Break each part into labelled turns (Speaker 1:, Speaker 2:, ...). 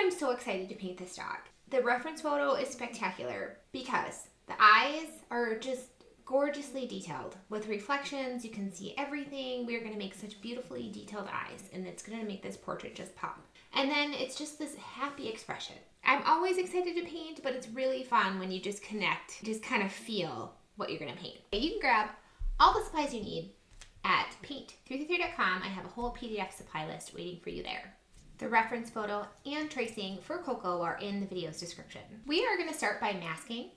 Speaker 1: I'm so excited to paint this dog. The reference photo is spectacular because the eyes are just gorgeously detailed. With reflections, you can see everything. We're going to make such beautifully detailed eyes, and it's going to make this portrait just pop. And then it's just this happy expression. I'm always excited to paint, but it's really fun when you just connect, just kind of feel what you're going to paint. You can grab all the supplies you need at paint333.com. I have a whole PDF supply list waiting for you there. The reference photo and tracing for Coco are in the video's description. We are going to start by masking,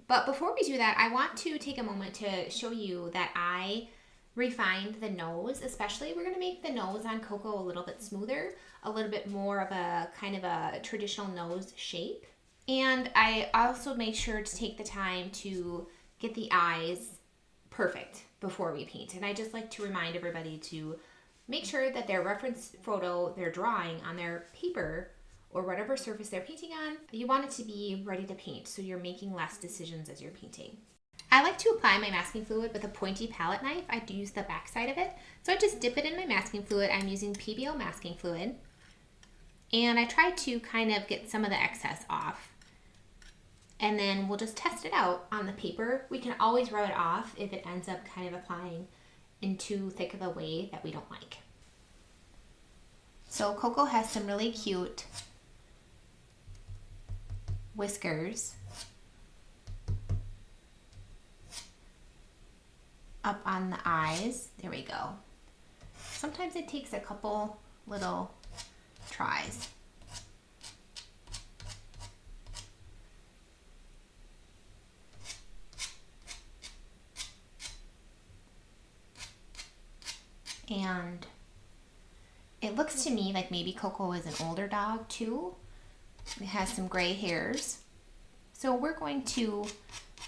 Speaker 1: but before we do that, I want to take a moment to show you that I refined the nose. Especially, we're going to make the nose on Coco a little bit smoother, a little bit more of a kind of a traditional nose shape. And I also made sure to take the time to get the eyes perfect before we paint. And I just like to remind everybody to make sure that their reference photo, their drawing on their paper or whatever surface they're painting on, you want it to be ready to paint so you're making less decisions as you're painting. I like to apply my masking fluid with a pointy palette knife. I do use the back side of it. So I just dip it in my masking fluid. I'm using PBO masking fluid. And I try to kind of get some of the excess off. And then we'll just test it out on the paper. We can always rub it off if it ends up kind of applying in too thick of a way that we don't like. So Coco has some really cute whiskers up on the eyes. There we go. Sometimes it takes a couple little tries. And it looks to me like maybe Coco is an older dog too. It has some gray hairs. So we're going to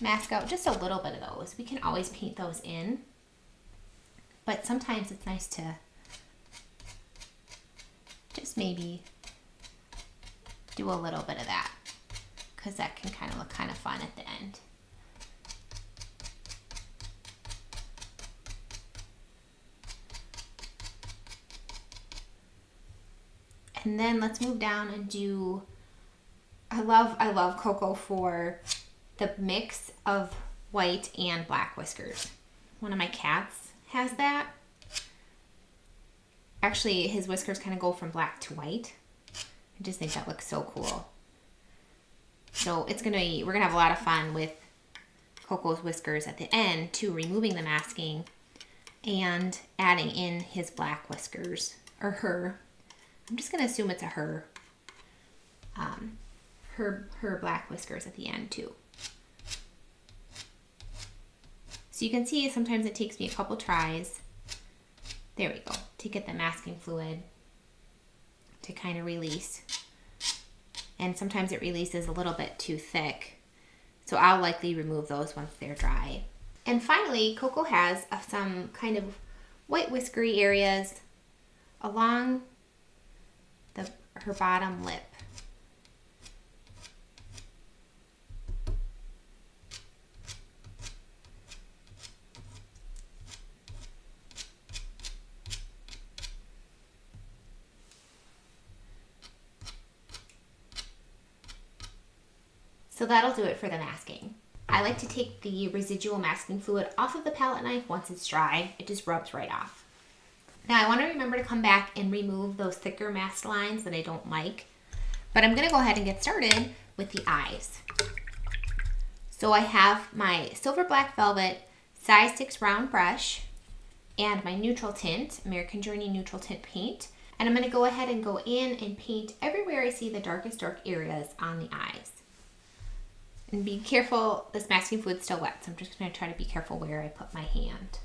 Speaker 1: mask out just a little bit of those. We can always paint those in, but sometimes it's nice to just maybe do a little bit of that because that can kind of look kind of fun at the end. And then let's move down and do, I love Coco for the mix of white and black whiskers. One of my cats has that. Actually, his whiskers kind of go from black to white. I just think that looks so cool. So we're gonna have a lot of fun with Coco's whiskers at the end too, removing the masking and adding in his black whiskers, or her. I'm just going to assume it's a her. Her black whiskers at the end too. So you can see sometimes it takes me a couple tries. There we go. To get the masking fluid to kind of release. And sometimes it releases a little bit too thick. So I'll likely remove those once they're dry. And finally, Coco has some kind of white whiskery areas along her bottom lip. So that'll do it for the masking. I like to take the residual masking fluid off of the palette knife once it's dry. It just rubs right off. Now I want to remember to come back and remove those thicker masked lines that I don't like. But I'm going to go ahead and get started with the eyes. So I have my Silver Black Velvet size 6 round brush and my neutral tint, American Journey neutral tint paint. And I'm going to go ahead and go in and paint everywhere I see the darkest dark areas on the eyes. And be careful, this masking fluid's still wet, so I'm just going to try to be careful where I put my hand.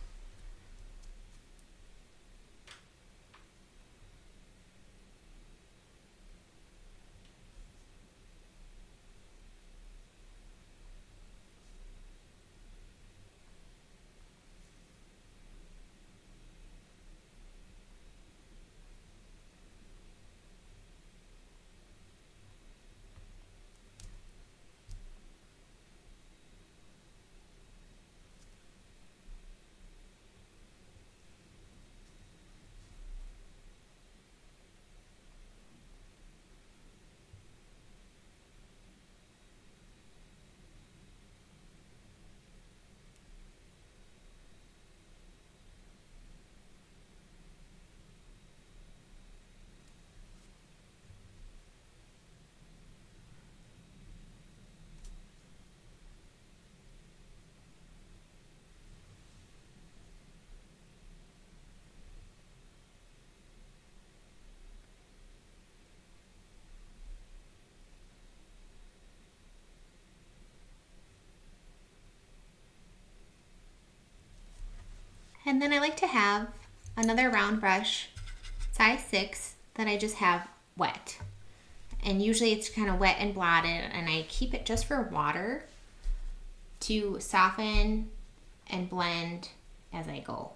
Speaker 1: And then I like to have another round brush, size 6, that I just have wet. And usually it's kind of wet and blotted, and I keep it just for water to soften and blend as I go.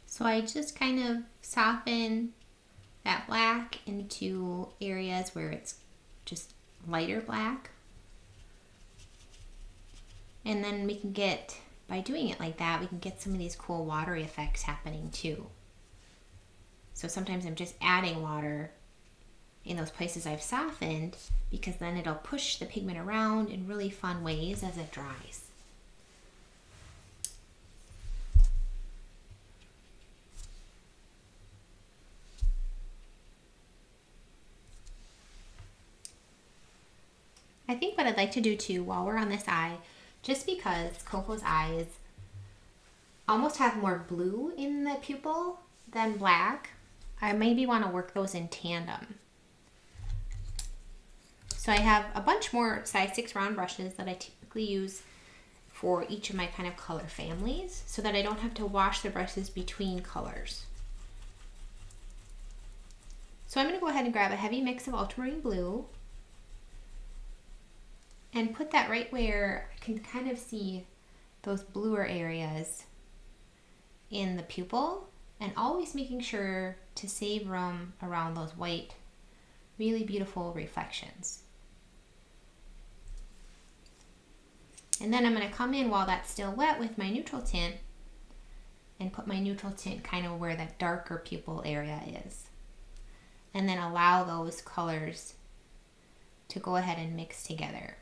Speaker 1: So I just kind of soften that black into areas where it's just lighter black. And then we can get, by doing it like that, we can get some of these cool watery effects happening too. So sometimes I'm just adding water in those places I've softened, because then it'll push the pigment around in really fun ways as it dries. I think what I'd like to do too while we're on this eye, just because Coco's eyes almost have more blue in the pupil than black, I maybe want to work those in tandem. So I have a bunch more size 6 round brushes that I typically use for each of my kind of color families, so that I don't have to wash the brushes between colors. So I'm going to go ahead and grab a heavy mix of ultramarine blue and put that right where I can kind of see those bluer areas in the pupil, and always making sure to save room around those white, really beautiful reflections. And then I'm going to come in while that's still wet with my neutral tint and put my neutral tint kind of where that darker pupil area is. And then allow those colors to go ahead and mix together.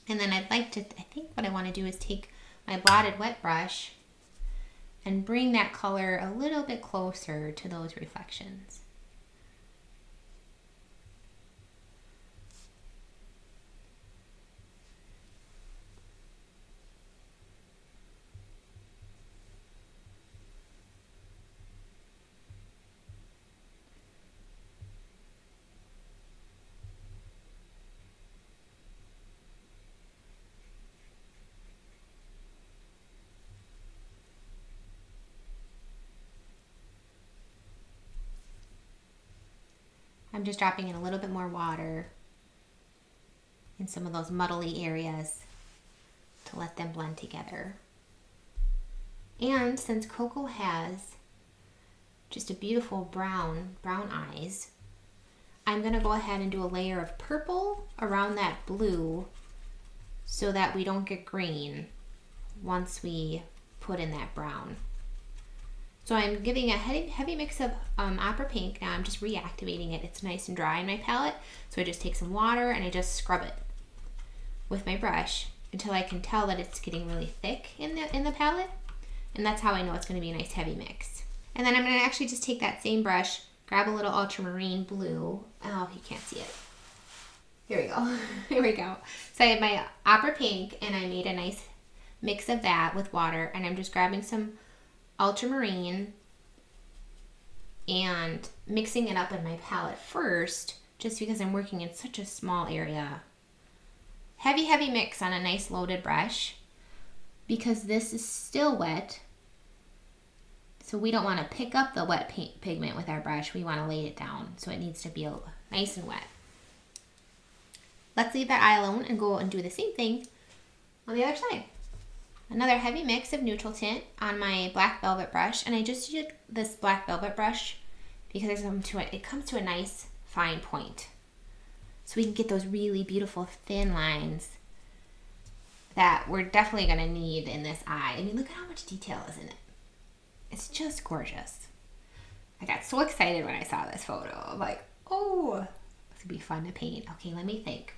Speaker 1: And then I think what I want to do is take my blotted wet brush and bring that color a little bit closer to those reflections. I'm just dropping in a little bit more water in some of those muddly areas to let them blend together. And since Coco has just a beautiful brown eyes, I'm going to go ahead and do a layer of purple around that blue so that we don't get green once we put in that brown. So I'm giving a heavy mix of opera pink. Now I'm just reactivating it. It's nice and dry in my palette. So I just take some water and I just scrub it with my brush until I can tell that it's getting really thick in the palette. And that's how I know it's going to be a nice heavy mix. And then I'm going to actually just take that same brush, grab a little ultramarine blue. Oh, you can't see it. Here we go. Here we go. So I have my opera pink and I made a nice mix of that with water, and I'm just grabbing some ultramarine and mixing it up in my palette first, just because I'm working in such a small area. Heavy, heavy mix on a nice loaded brush, because this is still wet. So we don't want to pick up the wet pigment with our brush. We want to lay it down. So it needs to be nice and wet. Let's leave that eye alone and go and do the same thing on the other side. Another heavy mix of neutral tint on my black velvet brush. And I just used this black velvet brush because it comes to a nice fine point. So we can get those really beautiful thin lines that we're definitely going to need in this eye. I mean, look at how much detail is in it. It's just gorgeous. I got so excited when I saw this photo. I'm like, oh, this would be fun to paint. Okay, let me think.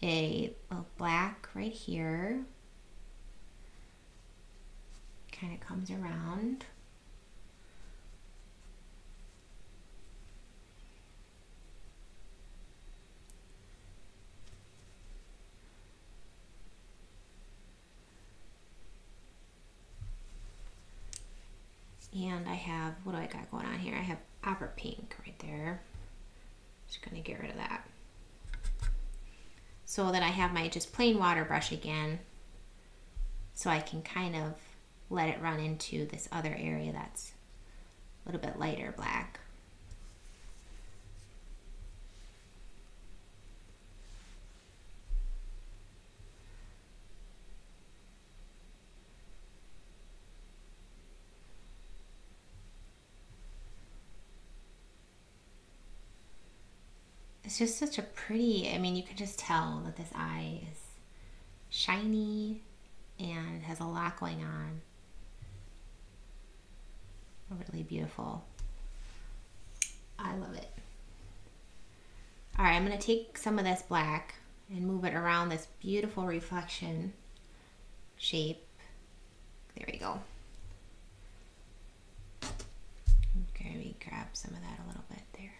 Speaker 1: A little black right here. Kind of comes around. And I have, what do I got going on here? I have opera pink right there. Just gonna get rid of that. So that I have my just plain water brush again. So I can kind of let it run into this other area that's a little bit lighter black. It's just such a pretty, I mean, you can just tell that this eye is shiny and has a lot going on. Really beautiful. I love it. All right, I'm going to take some of this black and move it around this beautiful reflection shape. There we go. Okay, we grab some of that a little bit there.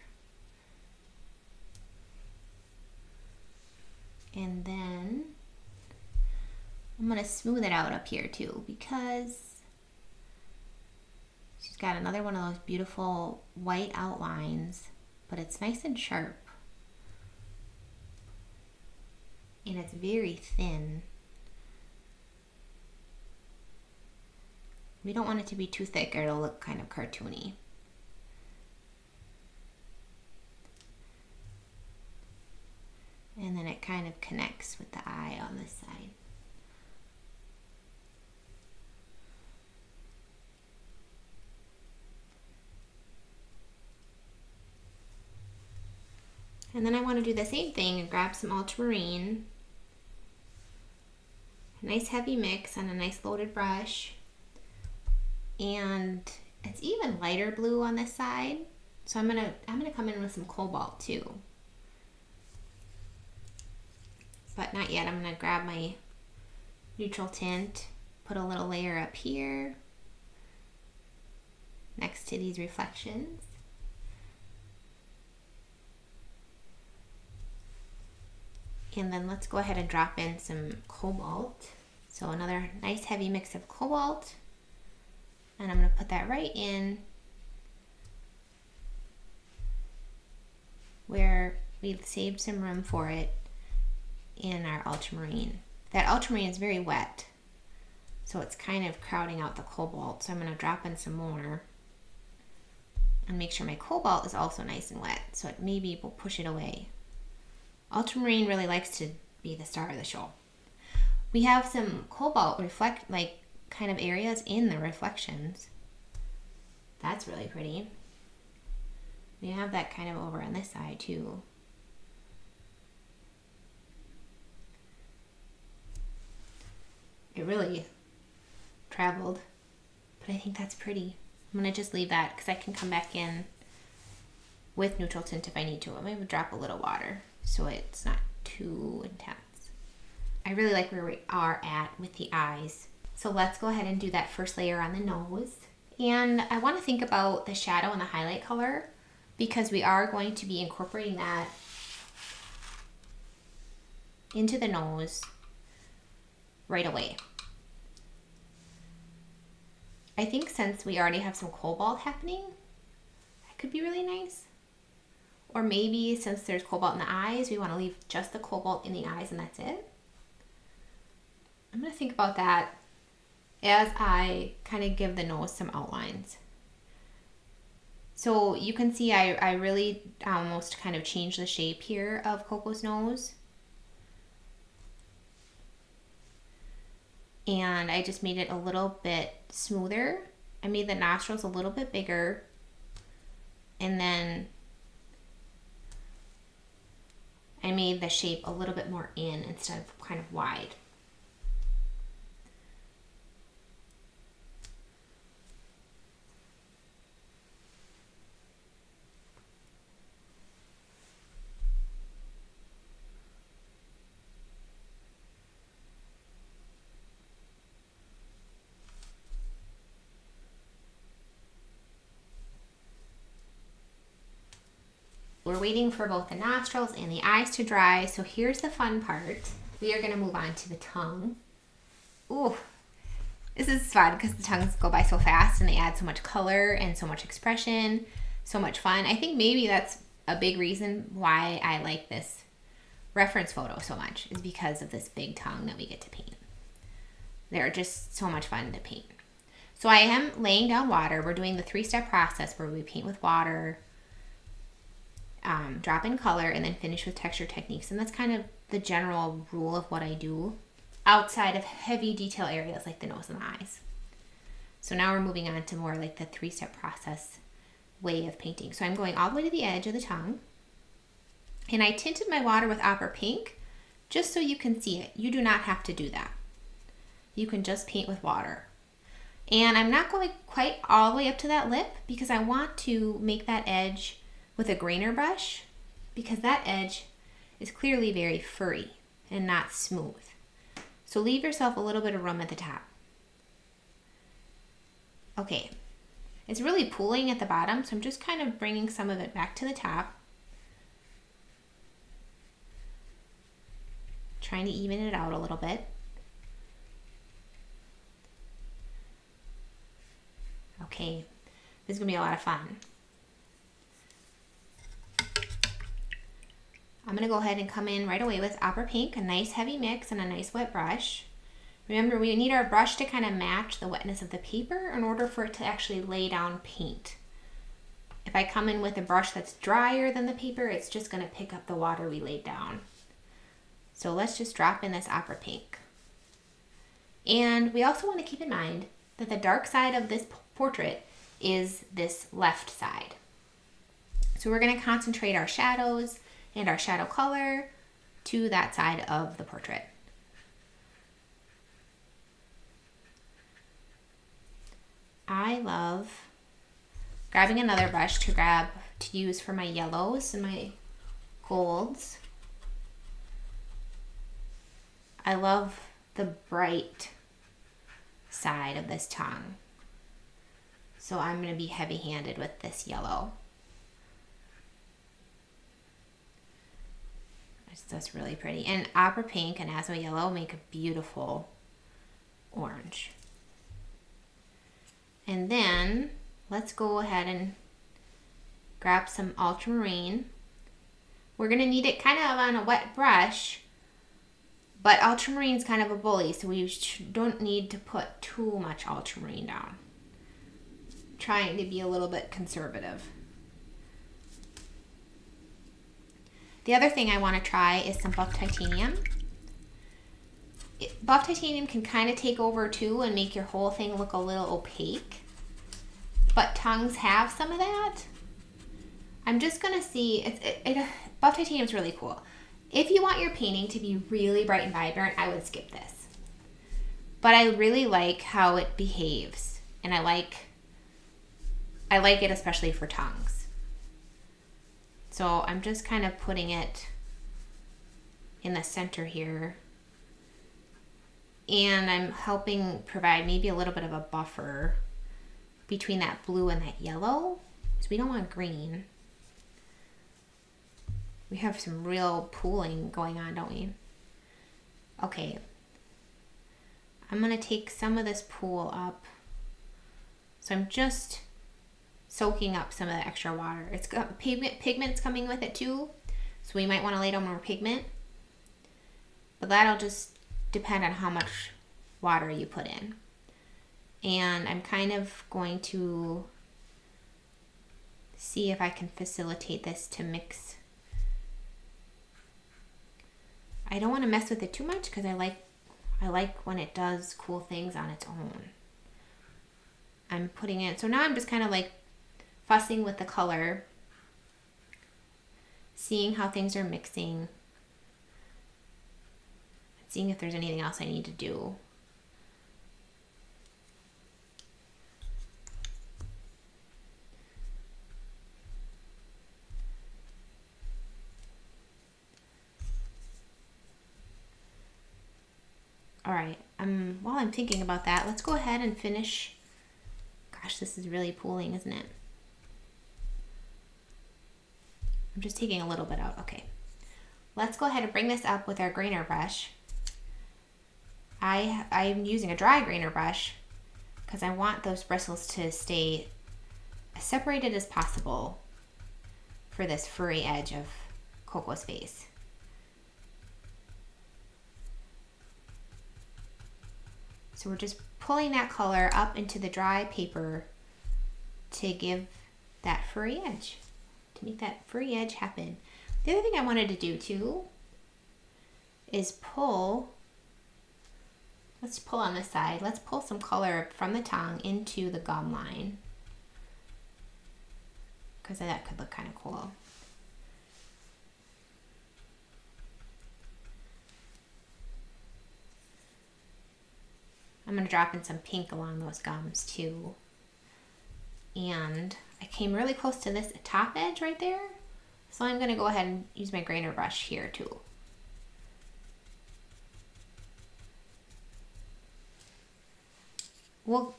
Speaker 1: And then I'm going to smooth it out up here too, because she's got another one of those beautiful white outlines, but it's nice and sharp. And it's very thin. We don't want it to be too thick or it'll look kind of cartoony. And then it kind of connects with the eye on this side. And then I want to do the same thing and grab some ultramarine. A nice heavy mix on a nice loaded brush. And it's even lighter blue on this side. So I'm gonna come in with some cobalt too. But not yet. I'm going to grab my neutral tint, put a little layer up here next to these reflections. And then let's go ahead and drop in some cobalt. So another nice heavy mix of cobalt. And I'm going to put that right in where we've saved some room for it in our ultramarine. That ultramarine is very wet, so it's kind of crowding out the cobalt. So I'm going to drop in some more and make sure my cobalt is also nice and wet, so it maybe will push it away. Ultramarine really likes to be the star of the show. We have some cobalt kind of areas in the reflections. That's really pretty. We have that kind of over on this side too. It really traveled, but I think that's pretty. I'm going to just leave that because I can come back in with neutral tint if I need to. I'm going to drop a little water so it's not too intense. I really like where we are at with the eyes. So let's go ahead and do that first layer on the nose. And I want to think about the shadow and the highlight color because we are going to be incorporating that into the nose right away. I think since we already have some cobalt happening, could be really nice. Or maybe since there's cobalt in the eyes, we want to leave just the cobalt in the eyes and that's it. I'm going to think about that as I kind of give the nose some outlines. So you can see I really almost kind of changed the shape here of Coco's nose. And I just made it a little bit smoother. I made the nostrils a little bit bigger. And then I made the shape a little bit more in instead of kind of wide. We're waiting for both the nostrils and the eyes to dry, so here's the fun part. We are going to move on to the tongue. Ooh, this is fun because the tongues go by so fast and they add so much color and so much expression, so much fun. I think maybe that's a big reason why I like this reference photo so much, is because of this big tongue that we get to paint. They're just so much fun to paint. So I am laying down water. We're doing the 3-step process where we paint with water, drop in color, and then finish with texture techniques. And that's kind of the general rule of what I do outside of heavy detail areas like the nose and the eyes. So now we're moving on to more like the 3-step process way of painting. So I'm going all the way to the edge of the tongue, and I tinted my water with opera pink just so you can see it. You do not have to do that. You can just paint with water. And I'm not going quite all the way up to that lip because I want to make that edge with a grainer brush, because that edge is clearly very furry and not smooth. So leave yourself a little bit of room at the top. Okay, it's really pooling at the bottom, so I'm just kind of bringing some of it back to the top, trying to even it out a little bit. Okay, this is gonna be a lot of fun. I'm going to go ahead and come in right away with opera pink, a nice heavy mix and a nice wet brush. Remember, we need our brush to kind of match the wetness of the paper in order for it to actually lay down paint. If I come in with a brush that's drier than the paper, it's just going to pick up the water we laid down. So let's just drop in this opera pink. And we also want to keep in mind that the dark side of this portrait is this left side. So we're going to concentrate our shadows and our shadow color to that side of the portrait. I love grabbing another brush to use for my yellows and my golds. I love the bright side of this tongue. So I'm going to be heavy-handed with this yellow. That's really pretty. And opera pink and azo yellow make a beautiful orange. And then let's go ahead and grab some ultramarine. We're going to need it kind of on a wet brush, but ultramarine is kind of a bully, so we don't need to put too much ultramarine down. I'm trying to be a little bit conservative. The other thing I want to try is some buff titanium. Buff titanium can kind of take over too and make your whole thing look a little opaque. But tongues have some of that. I'm just going to see, buff titanium is really cool. If you want your painting to be really bright and vibrant, I would skip this. But I really like how it behaves. And I like it especially for tongues. So I'm just kind of putting it in the center here. And I'm helping provide maybe a little bit of a buffer between that blue and that yellow, because we don't want green. We have some real pooling going on, don't we? Okay. I'm going to take some of this pool up. So I'm just soaking up some of the extra water. It's got pigment's coming with it too, so we might want to lay down more pigment. But that'll just depend on how much water you put in. And I'm kind of going to see if I can facilitate this to mix. I don't want to mess with it too much because I like when it does cool things on its own. I'm putting it, so now I'm just kind of like fussing with the color, seeing how things are mixing, seeing if there's anything else I need to do. All right, while I'm thinking about that, let's go ahead and finish. Gosh, this is really pooling, isn't it? I'm just taking a little bit out. Okay, let's go ahead and bring this up with our grainer brush. I'm using a dry grainer brush because I want those bristles to stay as separated as possible for this furry edge of Coco's face. So we're just pulling that color up into the dry paper to give that furry edge, to make that furry edge happen. The other thing I wanted to do too is let's pull on this side. Let's pull some color from the tongue into the gum line, because that could look kind of cool. I'm going to drop in some pink along those gums too. And I came really close to this top edge right there, so I'm going to go ahead and use my grainer brush here too. We'll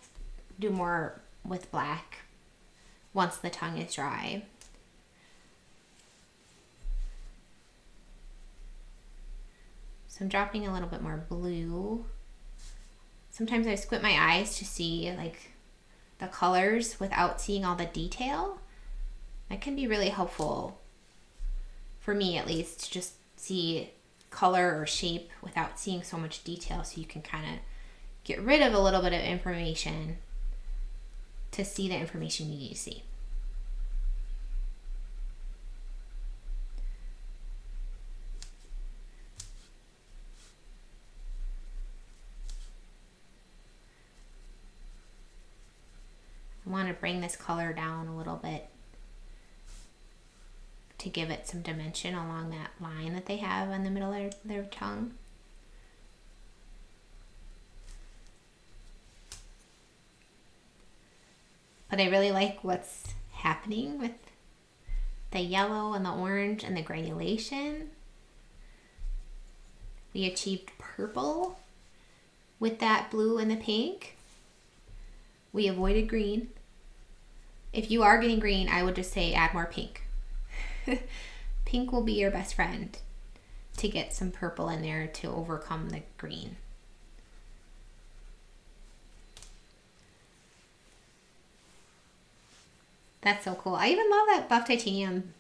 Speaker 1: do more with black once the tongue is dry. So I'm dropping a little bit more blue. Sometimes I squint my eyes to see like the colors without seeing all the detail. That can be really helpful for me, at least, to just see color or shape without seeing so much detail, so you can kind of get rid of a little bit of information to see the information you need to see. I want to bring this color down a little bit to give it some dimension along that line that they have in the middle of their tongue. But I really like what's happening with the yellow and the orange and the granulation. We achieved purple with that blue and the pink. We avoided green. If you are getting green, I would just say add more pink. Pink will be your best friend to get some purple in there to overcome the green. That's so cool. I even love that buff titanium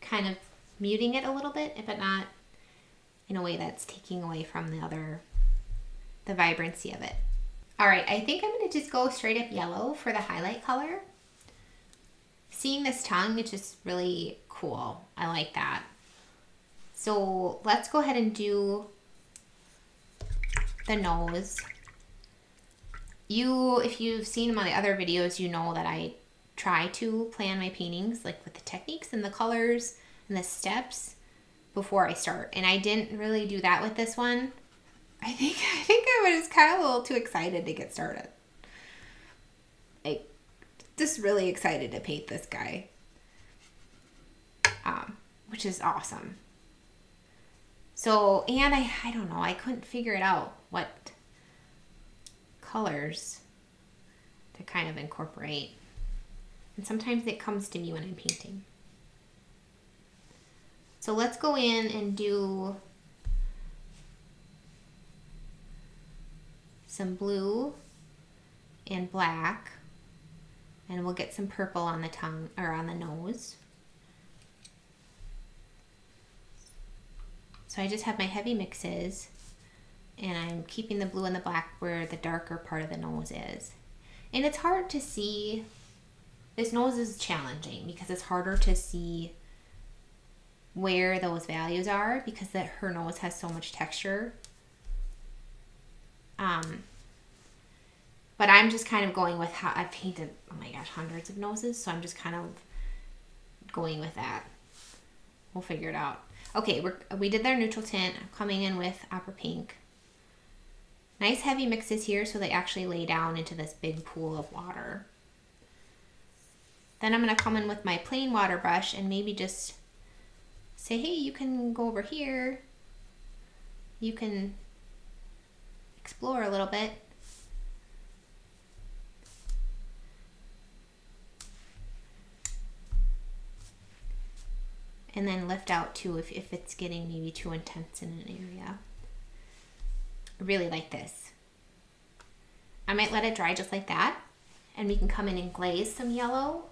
Speaker 1: kind of muting it a little bit, but not in a way that's taking away from the vibrancy of it. All right, I think I'm gonna just go straight up yellow for the highlight color. Seeing this tongue, it's just really cool. I like that. So let's go ahead and do the nose. If you've seen my other videos, you know that I try to plan my paintings like with the techniques and the colors and the steps before I start. And I didn't really do that with this one. I think I was kind of a little too excited to get started. Like, just really excited to paint this guy. Which is awesome. So, and I don't know, I couldn't figure it out what colors to kind of incorporate. And sometimes it comes to me when I'm painting. So let's go in and do some blue and black And we'll get some purple on the tongue or on the nose. So I just have my heavy mixes, and I'm keeping the blue and the black where the darker part of the nose is. And it's hard to see, this nose is challenging because it's harder to see where those values are because her nose has so much texture. But I'm just kind of going with how I've painted, oh my gosh, hundreds of noses. So I'm just kind of going with that. We'll figure it out. Okay, we did their neutral tint. I'm coming in with Opera Pink. Nice heavy mixes here so they actually lay down into this big pool of water. Then I'm going to come in with my plain water brush and maybe just say, hey, you can go over here. You can explore a little bit. And then lift out too if it's getting maybe too intense in an area. I really like this. I might let it dry just like that. And we can come in and glaze some yellow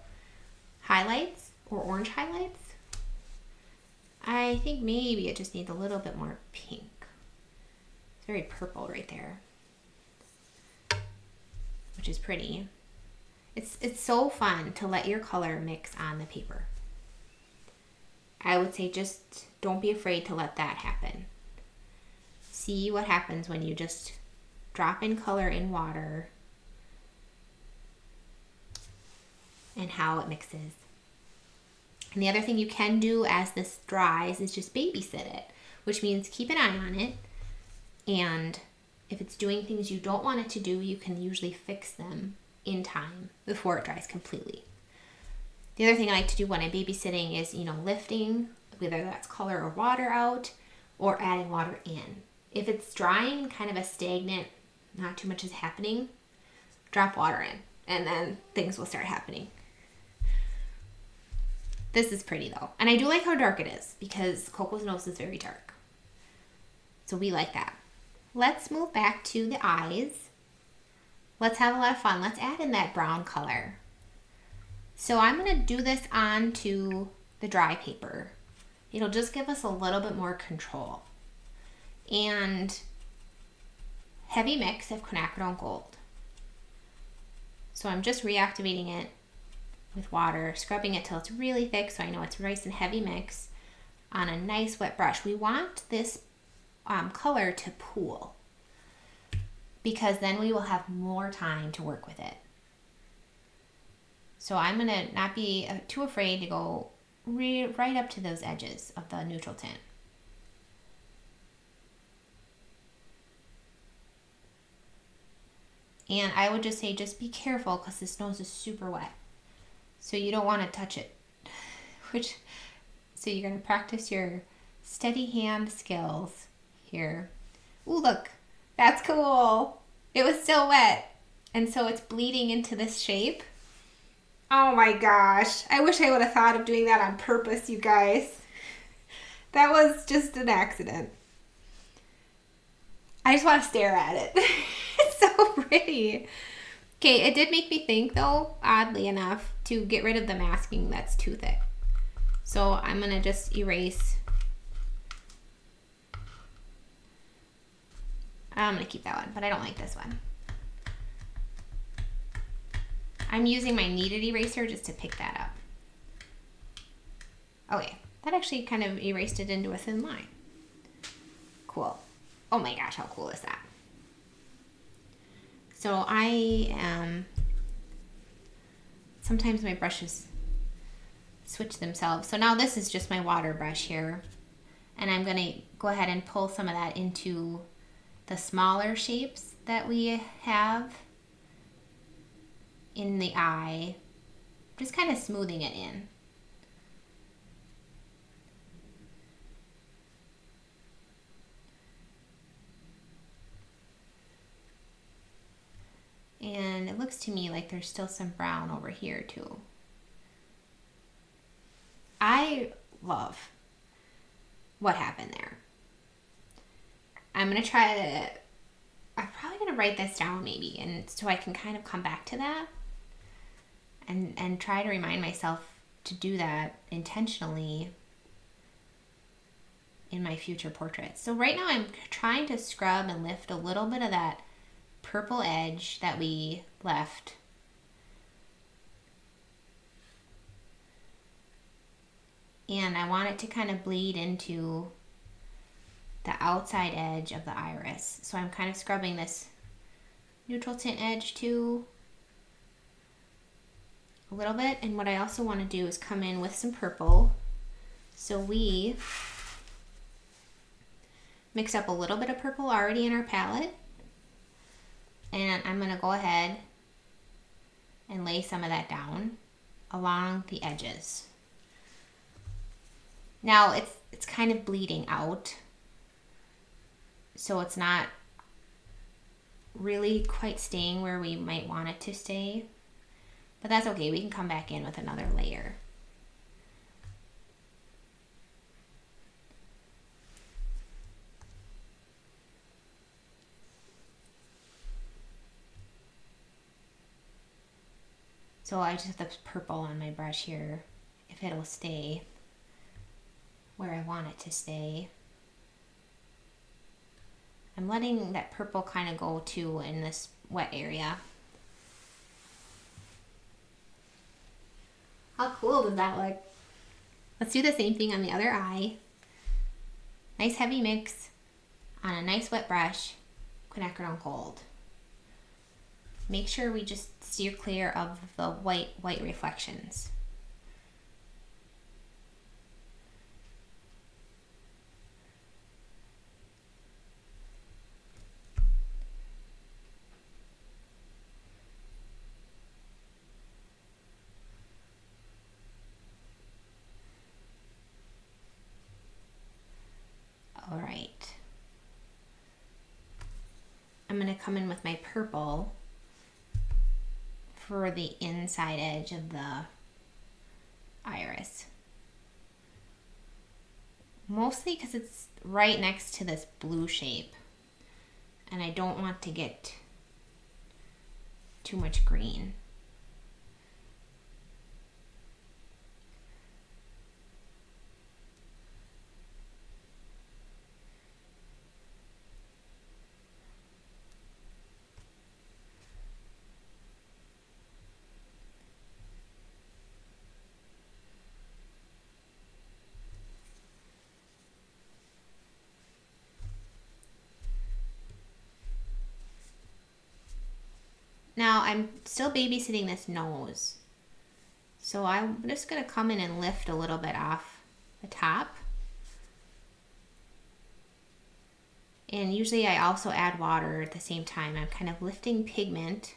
Speaker 1: highlights or orange highlights. I think maybe it just needs a little bit more pink. It's very purple right there, which is pretty. It's so fun to let your color mix on the paper. I would say just don't be afraid to let that happen. See what happens when you just drop in color in water and how it mixes. And the other thing you can do as this dries is just babysit it, which means keep an eye on it. And if it's doing things you don't want it to do, you can usually fix them in time before it dries completely. The other thing I like to do when I'm babysitting is, lifting, whether that's color or water out, or adding water in. If it's drying, kind of a stagnant, not too much is happening, drop water in, and then things will start happening. This is pretty though. And I do like how dark it is because Coco's nose is very dark. So we like that. Let's move back to the eyes. Let's have a lot of fun. Let's add in that brown color. So I'm going to do this onto the dry paper. It'll just give us a little bit more control. And heavy mix of quinacridone gold. So I'm just reactivating it with water, scrubbing it till it's really thick so I know it's nice and heavy mix on a nice wet brush. We want this color to pool because then we will have more time to work with it. So I'm going to not be too afraid to go right up to those edges of the neutral tint. And I would just say just be careful because this nose is super wet. So you don't want to touch it. So you're going to practice your steady hand skills here. Ooh, look, that's cool. It was still wet. And so it's bleeding into this shape. Oh my gosh. I wish I would have thought of doing that on purpose, you guys. That was just an accident. I just want to stare at it. It's so pretty. Okay, it did make me think though, oddly enough, to get rid of the masking that's too thick. So I'm going to just erase. I'm going to keep that one, but I don't like this one. I'm using my kneaded eraser just to pick that up. Okay, that actually kind of erased it into a thin line. Cool. Oh my gosh, how cool is that? So I am, sometimes my brushes switch themselves. So now this is just my water brush here. And I'm going to go ahead and pull some of that into the smaller shapes that we have in the eye, just kind of smoothing it in. And it looks to me like there's still some brown over here too. I love what happened there. I'm going to try to, I'm probably going to write this down maybe, and so I can kind of come back to that. and try to remind myself to do that intentionally in my future portraits. So right now I'm trying to scrub and lift a little bit of that purple edge that we left. And I want it to kind of bleed into the outside edge of the iris. So I'm kind of scrubbing this neutral tint edge too a little bit. And what I also want to do is come in with some purple. So we mixed up a little bit of purple already in our palette. And I'm going to go ahead and lay some of that down along the edges. Now it's kind of bleeding out, so it's not really quite staying where we might want it to stay, but that's okay. We can come back in with another layer. So I just have the purple on my brush here, if it'll stay where I want it to stay. I'm letting that purple kind of go too in this wet area. How cool does that look? Let's do the same thing on the other eye. Nice heavy mix on a nice wet brush, quinacridone gold. Make sure we just steer clear of the white reflections. All right. I'm going to come in with my purple for the inside edge of the iris. Mostly because it's right next to this blue shape and I don't want to get too much green. Now I'm still babysitting this nose. So I'm just going to come in and lift a little bit off the top. And usually I also add water at the same time. I'm kind of lifting pigment,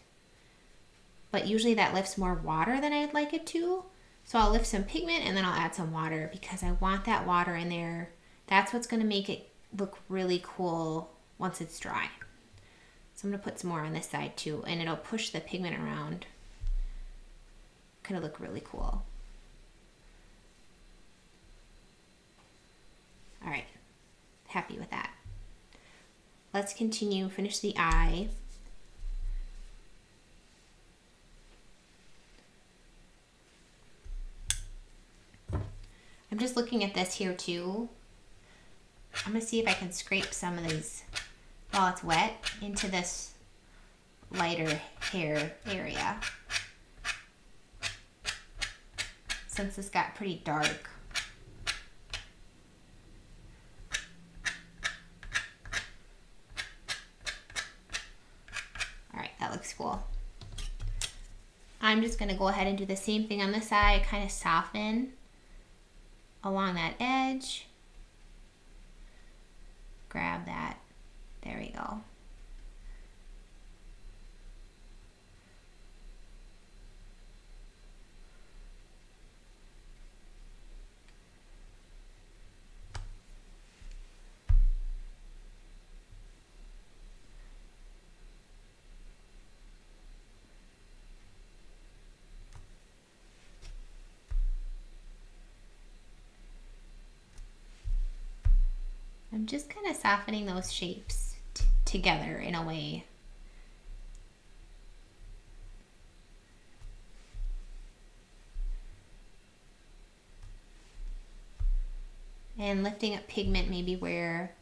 Speaker 1: but usually that lifts more water than I'd like it to. So I'll lift some pigment and then I'll add some water because I want that water in there. That's what's going to make it look really cool once it's dry. So I'm going to put some more on this side too, and it'll push the pigment around. Kind of look really cool. All right, happy with that. Let's continue, finish the eye. I'm just looking at this here too. I'm going to see if I can scrape some of these while it's wet into this lighter hair area. Since this got pretty dark. All right, that looks cool. I'm just going to go ahead and do the same thing on this side, kind of soften along that edge. Grab that. There we go. I'm just kind of softening those shapes together in a way. And lifting up pigment maybe where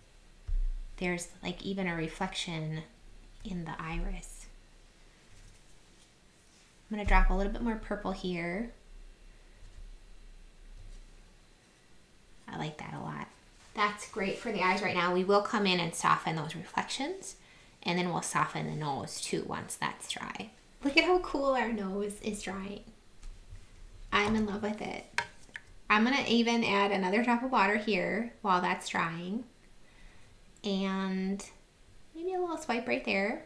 Speaker 1: there's like even a reflection in the iris. I'm going to drop a little bit more purple here. I like that a lot. That's great for the eyes right now. We will come in and soften those reflections, and then we'll soften the nose too once that's dry. Look at how cool our nose is drying. I'm in love with it. I'm going to even add another drop of water here while that's drying. And maybe a little swipe right there.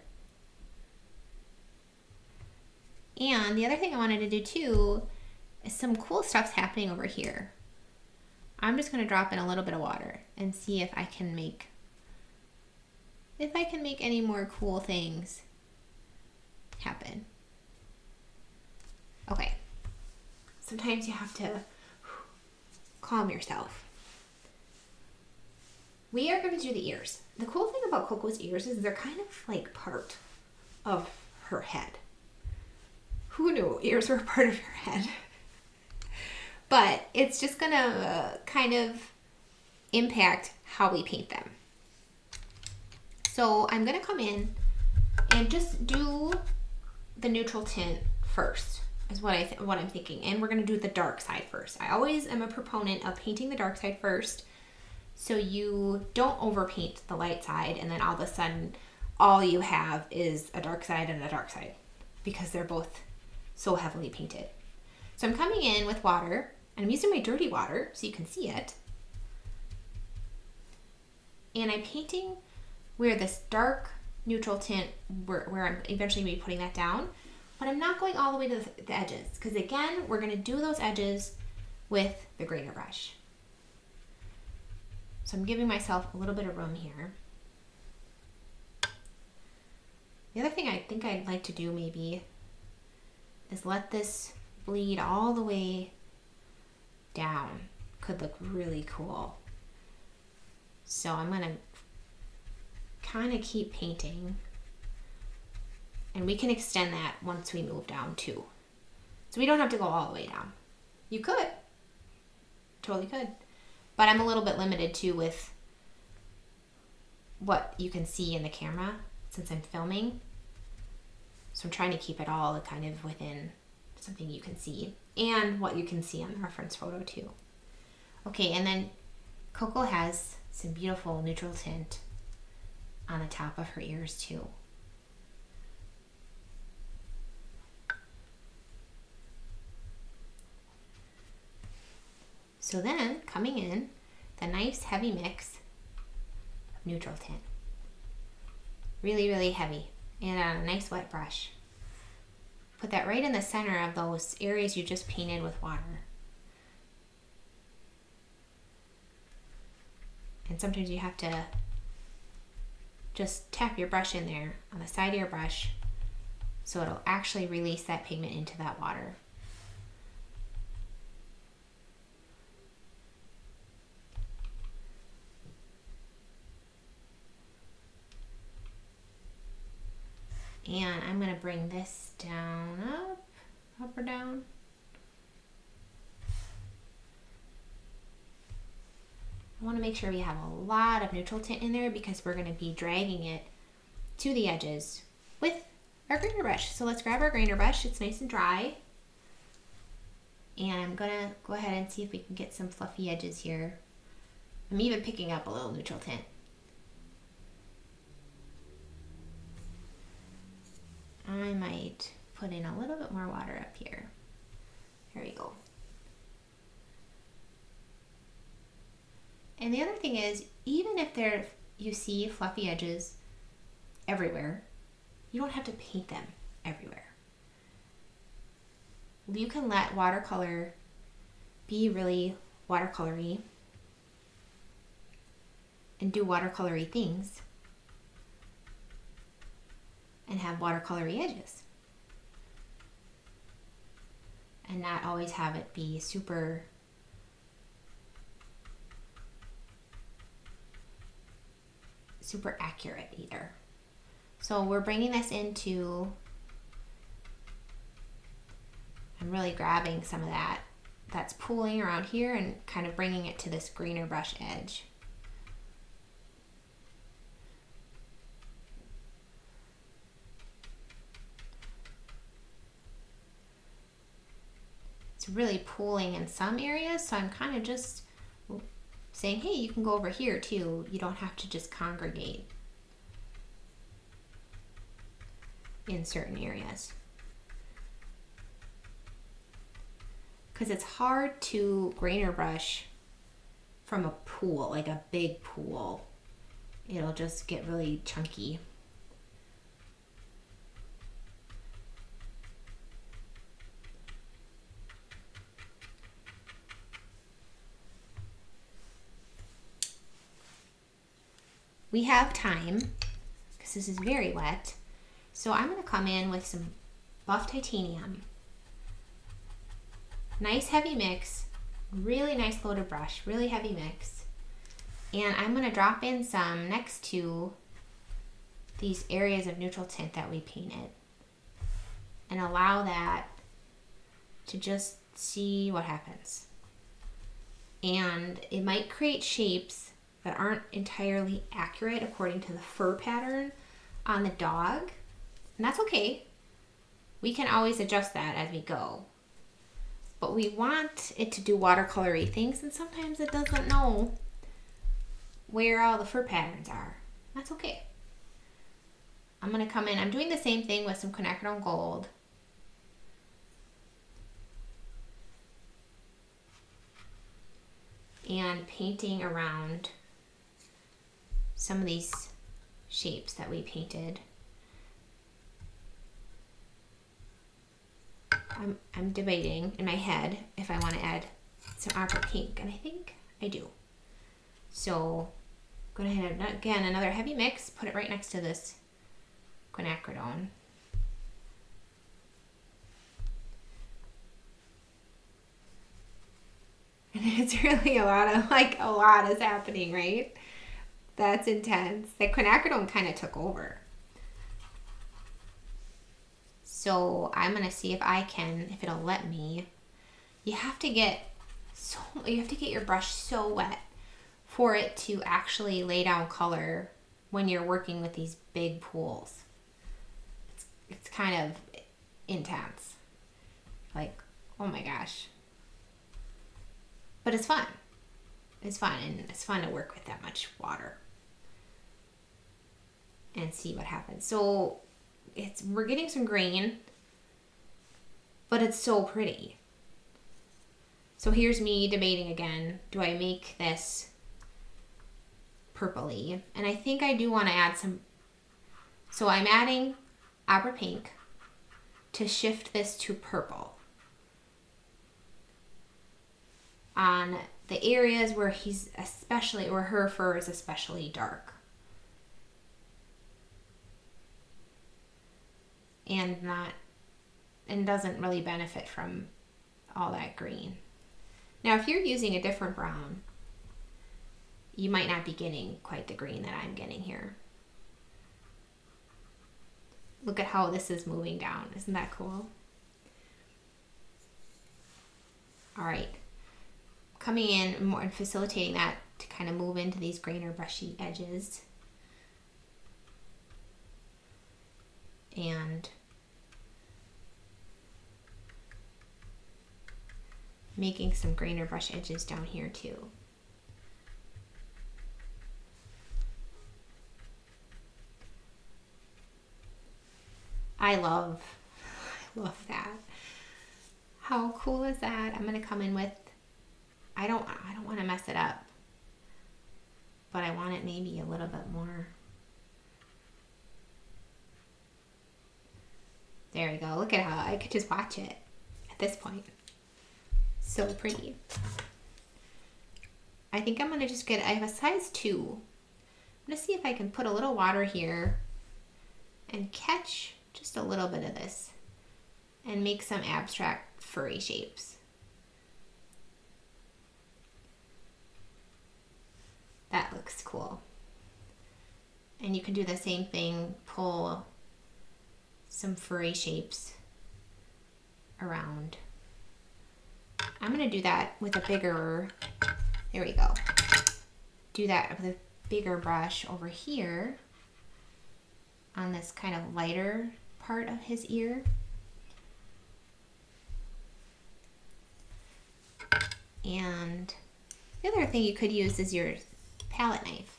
Speaker 1: And the other thing I wanted to do too is some cool stuff's happening over here. I'm just going to drop in a little bit of water and see if I can make any more cool things happen. Okay. Sometimes you have to calm yourself. We are going to do the ears. The cool thing about Coco's ears is they're kind of like part of her head. Who knew ears were part of your head? But it's just going to kind of impact how we paint them. So I'm going to come in and just do the neutral tint first, is what I'm thinking. And we're going to do the dark side first. I always am a proponent of painting the dark side first, so you don't overpaint the light side and then all of a sudden all you have is a dark side and a dark side, because they're both so heavily painted. So I'm coming in with water, and I'm using my dirty water so you can see it. And I'm painting where this dark neutral tint, where I'm eventually going to be putting that down, but I'm not going all the way to the edges, because again, we're going to do those edges with the grainer brush. So I'm giving myself a little bit of room here. The other thing I think I'd like to do maybe is let this bleed all the way down. Could look really cool. So I'm going to kind of keep painting, and we can extend that once we move down too. So we don't have to go all the way down. You could. Totally could. But I'm a little bit limited too with what you can see in the camera since I'm filming. So I'm trying to keep it all kind of within something you can see and what you can see on the reference photo too. Okay, and then Coco has some beautiful neutral tint on the top of her ears too. So then, coming in, the nice heavy mix of neutral tint. Really, really heavy. And on a nice wet brush. Put that right in the center of those areas you just painted with water. And sometimes you have to just tap your brush in there on the side of your brush so it'll actually release that pigment into that water. And I'm going to bring this down, up or down. I want to make sure we have a lot of neutral tint in there because we're going to be dragging it to the edges with our grainer brush. So let's grab our grainer brush. It's nice and dry. And I'm going to go ahead and see if we can get some fluffy edges here. I'm even picking up a little neutral tint. I might put in a little bit more water up here. Here we go. And the other thing is, even if you see fluffy edges everywhere, you don't have to paint them everywhere. You can let watercolor be really watercolory and do watercolory things and have watercolory edges. And not always have it be super accurate either. So we're bringing this into, I'm really grabbing some of that that's pooling around here and kind of bringing it to this greener brush edge. It's really pooling in some areas, so I'm kind of just saying, hey, you can go over here too. You don't have to just congregate in certain areas. Because it's hard to grainer brush from a pool, like a big pool. It'll just get really chunky. We have time, because this is very wet, so I'm going to come in with some buff titanium. Nice heavy mix, really nice loaded brush, really heavy mix. And I'm going to drop in some next to these areas of neutral tint that we painted. And allow that to just see what happens. And it might create shapes that aren't entirely accurate according to the fur pattern on the dog. And that's okay. We can always adjust that as we go. But we want it to do watercolory things, and sometimes it doesn't know where all the fur patterns are. That's okay. I'm gonna come in, I'm doing the same thing with some quinacridone gold. And painting around some of these shapes that we painted. I'm debating in my head if I want to add some aqua pink, and I think I do. So I'm going to add, again, another heavy mix, put it right next to this quinacridone. And it's really a lot is happening, right? That's intense. The quinacridone kind of took over. So I'm gonna see if it'll let me. You have to get your brush so wet for it to actually lay down color when you're working with these big pools. It's kind of intense. Like, oh my gosh. But it's fun. It's fun, and it's fun to work with that much water and see what happens. So we're getting some grain, but it's so pretty. So here's me debating again. Do I make this purpley? And I think I do want to add some. So I'm adding opera pink to shift this to purple on the areas where her fur is especially dark. And doesn't really benefit from all that green. Now, if you're using a different brown, you might not be getting quite the green that I'm getting here. Look at how this is moving down. Isn't that cool? All right. Coming in more and facilitating that to kind of move into these grainer brushy edges. And making some grainer brush edges down here too. I love that. How cool is that? I'm gonna come in with, I don't want to mess it up, but I want it maybe a little bit more. There we go. Look at how I could just watch it at this point. So pretty. I think I'm going to just I have a size 2. I'm going to see if I can put a little water here and catch just a little bit of this and make some abstract furry shapes. That looks cool. And you can do the same thing, pull some furry shapes around. I'm gonna do that with a bigger, there we go. Do that with a bigger brush over here on this kind of lighter part of his ear. And the other thing you could use is your palette knife.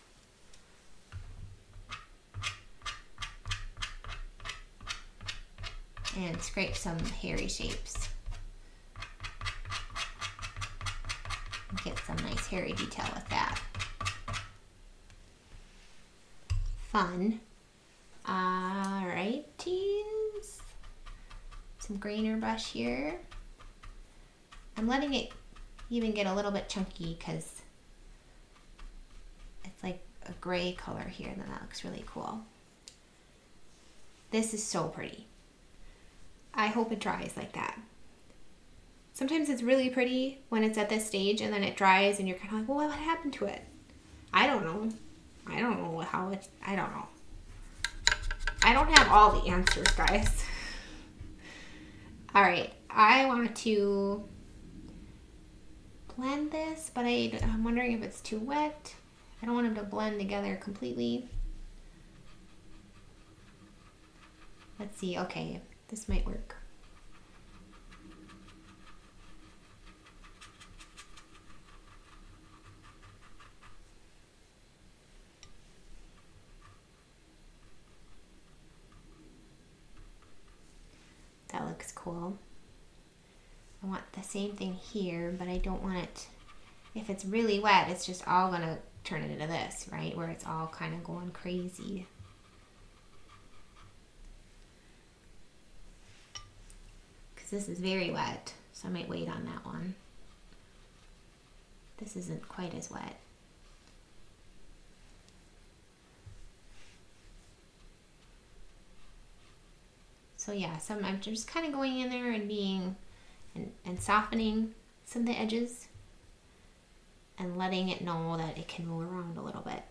Speaker 1: And scrape some hairy shapes. And get some nice hairy detail with that. Fun. Alrighties. Some grainer brush here. I'm letting it even get a little bit chunky because it's like a gray color here, and then that looks really cool. This is so pretty. I hope it dries like that. Sometimes it's really pretty when it's at this stage and then it dries and you're kind of like, well, what happened to it? I don't know. I don't know how it's, I don't know. I don't have all the answers, guys. All right, I want to blend this, but I'm wondering if it's too wet. I don't want them to blend together completely. Let's see, okay, this might work. That looks cool. I want the same thing here, but I don't want it, if it's really wet, it's just all gonna turn it into this, right? Where it's all kind of going crazy. Because this is very wet, so I might wait on that one. This isn't quite as wet. So yeah, I'm just kind of going in there and and softening some of the edges and letting it know that it can move around a little bit.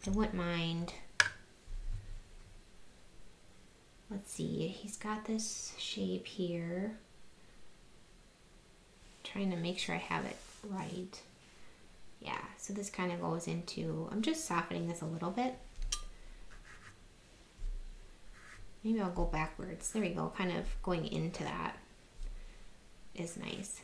Speaker 1: I wouldn't mind. Let's see, he's got this shape here. Trying to make sure I have it right. Yeah, so this kind of goes into, I'm just softening this a little bit. Maybe I'll go backwards. There we go, kind of going into that is nice.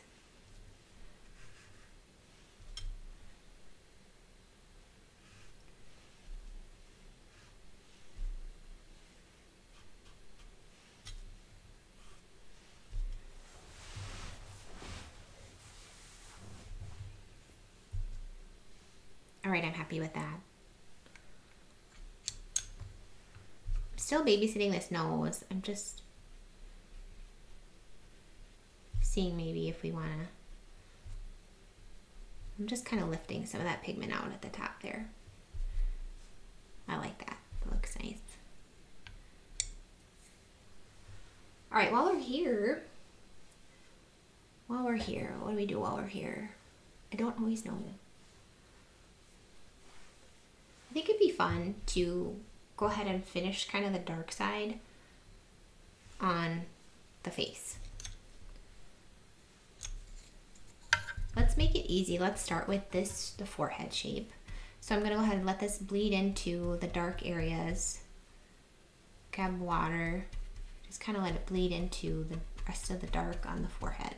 Speaker 1: All right, I'm happy with that. Still babysitting this nose. I'm just seeing maybe if we want to, I'm just kind of lifting some of that pigment out at the top there. I like that. It looks nice. All right, while we're here, what do we do while we're here? I don't always know. I think it'd be fun to go ahead and finish kind of the dark side on the face. Let's make it easy. Let's start with the forehead shape. So I'm gonna go ahead and let this bleed into the dark areas. Grab water, just kind of let it bleed into the rest of the dark on the forehead.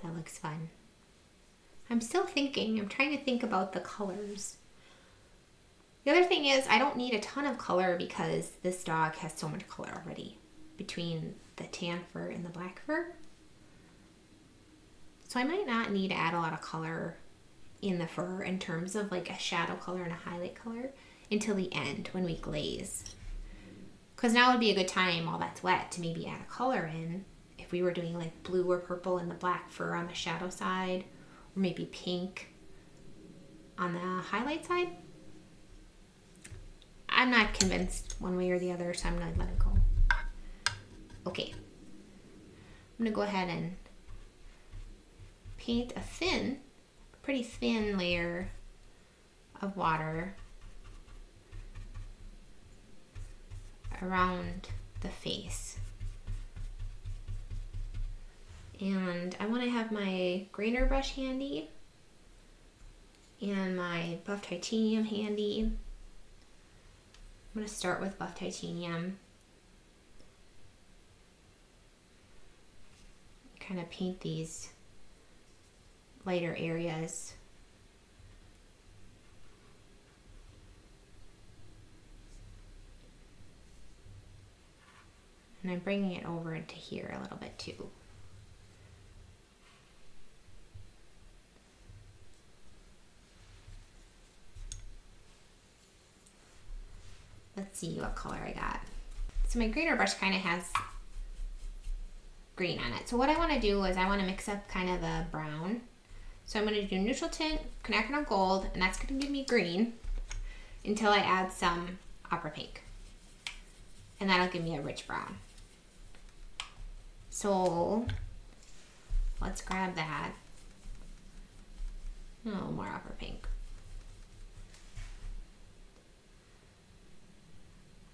Speaker 1: That looks fun. I'm still thinking, I'm trying to think about the colors. The other thing is I don't need a ton of color because this dog has so much color already between the tan fur and the black fur. So I might not need to add a lot of color in the fur in terms of like a shadow color and a highlight color until the end when we glaze. Because now would be a good time while that's wet to maybe add a color in. If we were doing like blue or purple in the black fur on the shadow side, or maybe pink on the highlight side. I'm not convinced one way or the other, so I'm gonna let it go. Okay. I'm gonna go ahead and paint a pretty thin layer of water around the face. And I want to have my grainer brush handy and my buff titanium handy. I'm going to start with buff titanium. Kind of paint these lighter areas. And I'm bringing it over into here a little bit too. Let's see what color I got. So my grainer brush kind of has green on it. So what I want to do is I want to mix up kind of the brown. So I'm going to do neutral tint, quinacridone gold, and that's going to give me green until I add some opera pink. And that'll give me a rich brown. So let's grab that. A little more opera pink.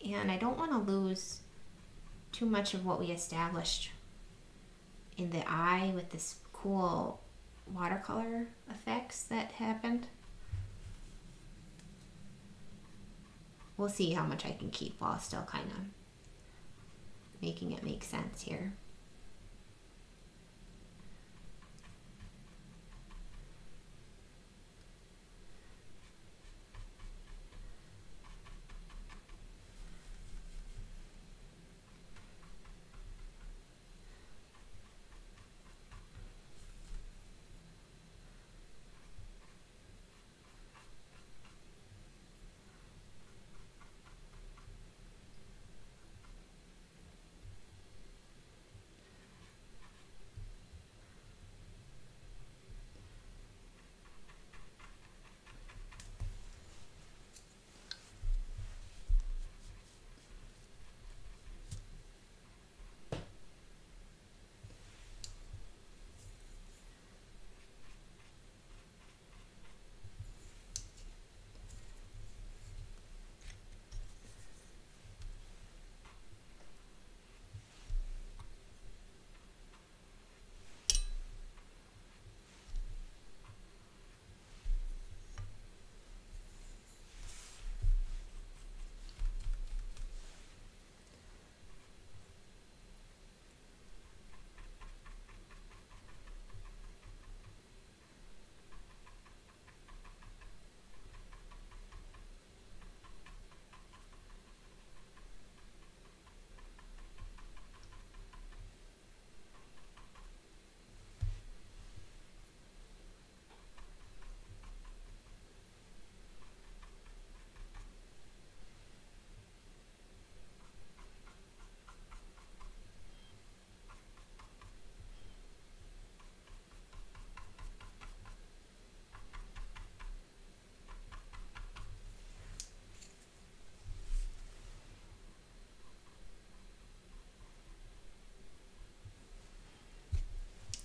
Speaker 1: And I don't want to lose too much of what we established in the eye with this cool watercolor effects that happened. We'll see how much I can keep while still kind of making it make sense here.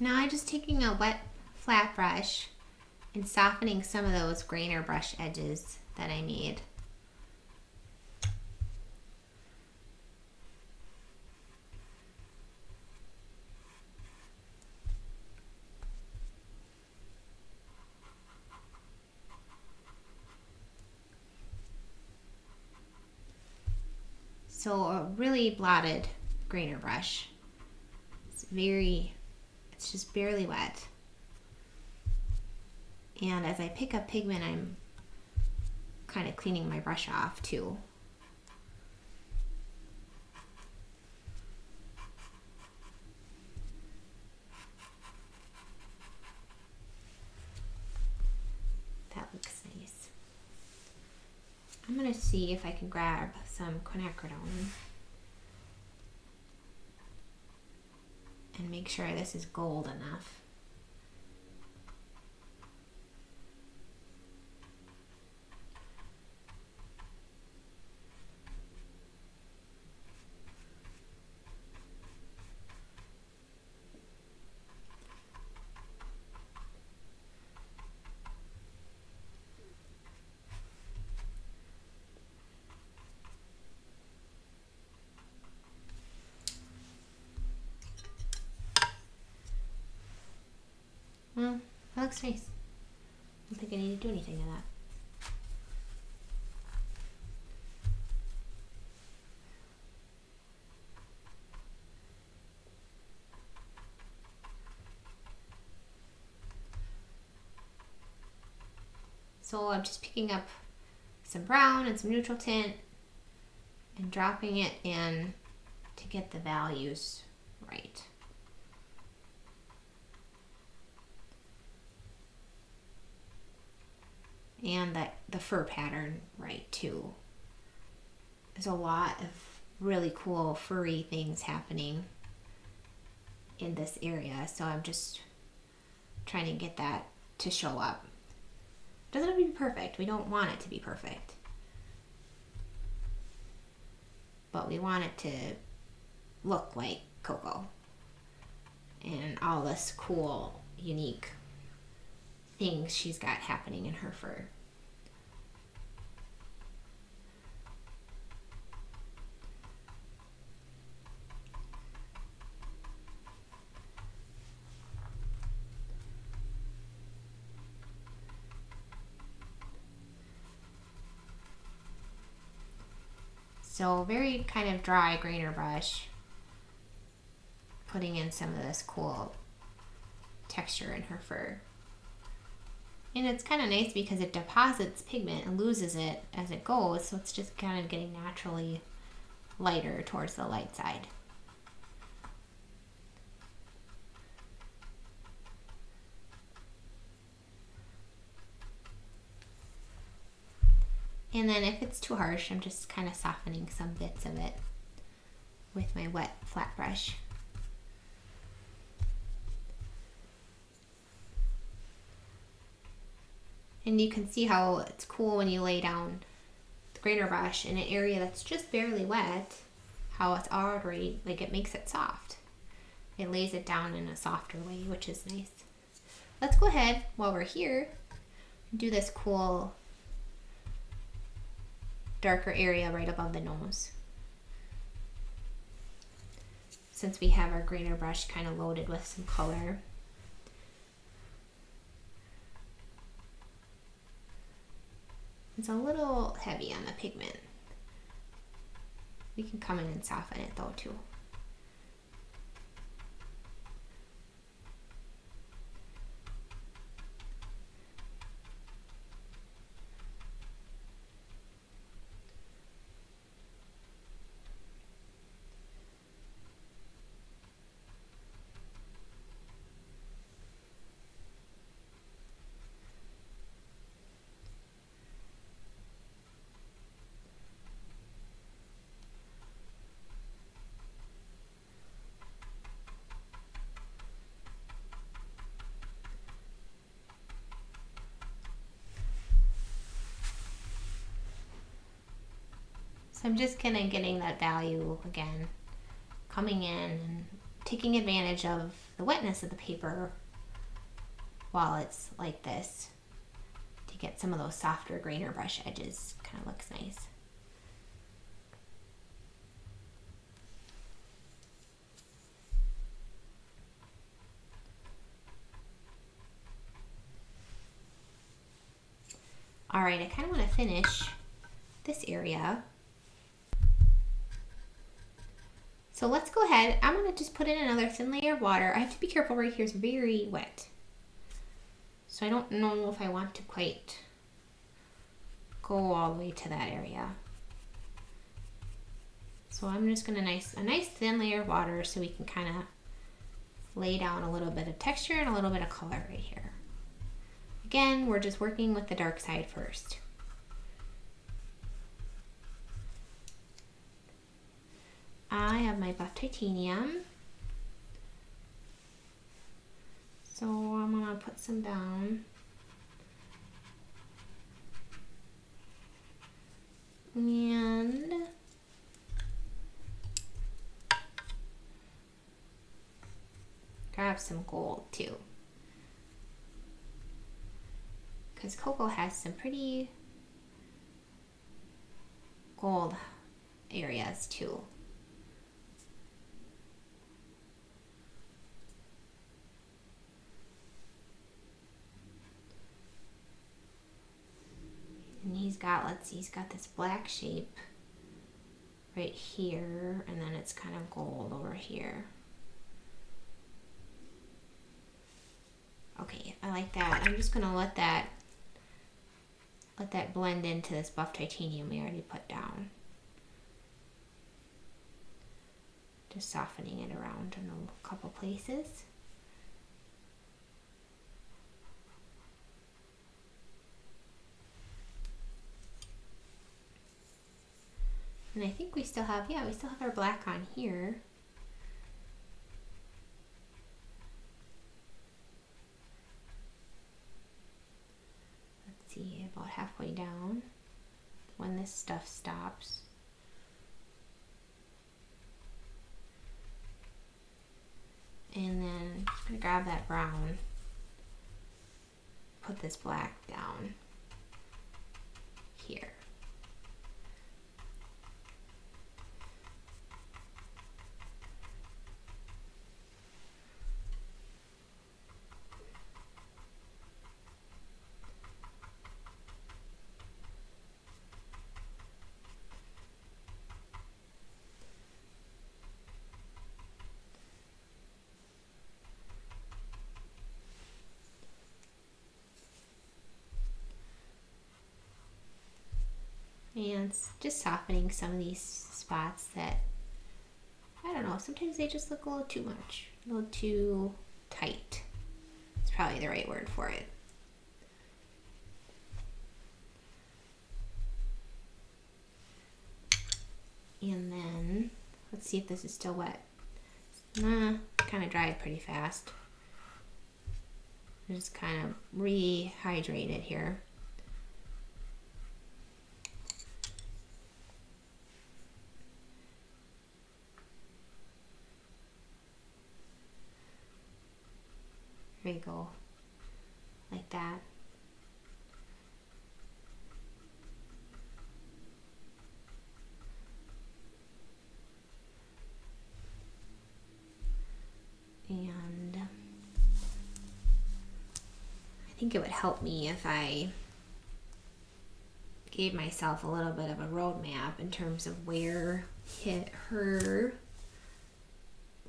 Speaker 1: Now I'm just taking a wet flat brush and softening some of those grainer brush edges that I made. So a really blotted grainer brush. It's just barely wet. And as I pick up pigment, I'm kind of cleaning my brush off too. That looks nice. I'm gonna see if I can grab some quinacridone and make sure this is gold enough. looks nice. I don't think I need to do anything to that. So I'm just picking up some brown and some neutral tint and dropping it in to get the values right. And the fur pattern right too. There's a lot of really cool furry things happening in this area, so I'm just trying to get that to show up. Doesn't have to be perfect. We don't want it to be perfect, but we want it to look like Coco and all this cool, unique things she's got happening in her fur. So very kind of dry grainer brush, putting in some of this cool texture in her fur. And it's kind of nice because it deposits pigment and loses it as it goes, so it's just kind of getting naturally lighter towards the light side. And then if it's too harsh, I'm just kind of softening some bits of it with my wet flat brush. And you can see how it's cool when you lay down the grainer brush in an area that's just barely wet, how it's already, like, it makes it soft. It lays it down in a softer way, which is nice. Let's go ahead, while we're here, and do this cool darker area right above the nose. Since we have our grainer brush kind of loaded with some color. It's a little heavy on the pigment. We can come in and soften it though too. So I'm just kind of getting that value again, coming in and taking advantage of the wetness of the paper while it's like this to get some of those softer grainer brush edges. Kind of looks nice. All right, I kind of want to finish this area. So let's go ahead. I'm going to just put in another thin layer of water. I have to be careful, right here is very wet. So I don't know if I want to quite go all the way to that area. So I'm just going to a nice thin layer of water so we can kind of lay down a little bit of texture and a little bit of color right here. Again, we're just working with the dark side first. I have my buff titanium, so I'm going to put some down. And grab some gold too, because Coco has some pretty gold areas too. And he's got, let's see, he's got this black shape right here, and then it's kind of gold over here. Okay, I like that. I'm just gonna let that blend into this buff titanium we already put down. Just softening it around in a couple places. And I think we still have, yeah, we still have our black on here. Let's see, about halfway down, when this stuff stops. And then I'm just gonna grab that brown, put this black down here. And just softening some of these spots that, I don't know, sometimes they just look a little too much, a little too tight. It's probably the right word for it. And then, let's see if this is still wet. Nah, kind of dried pretty fast. Just kind of rehydrate it here. There you go, like that. And I think it would help me if I gave myself a little bit of a roadmap in terms of where her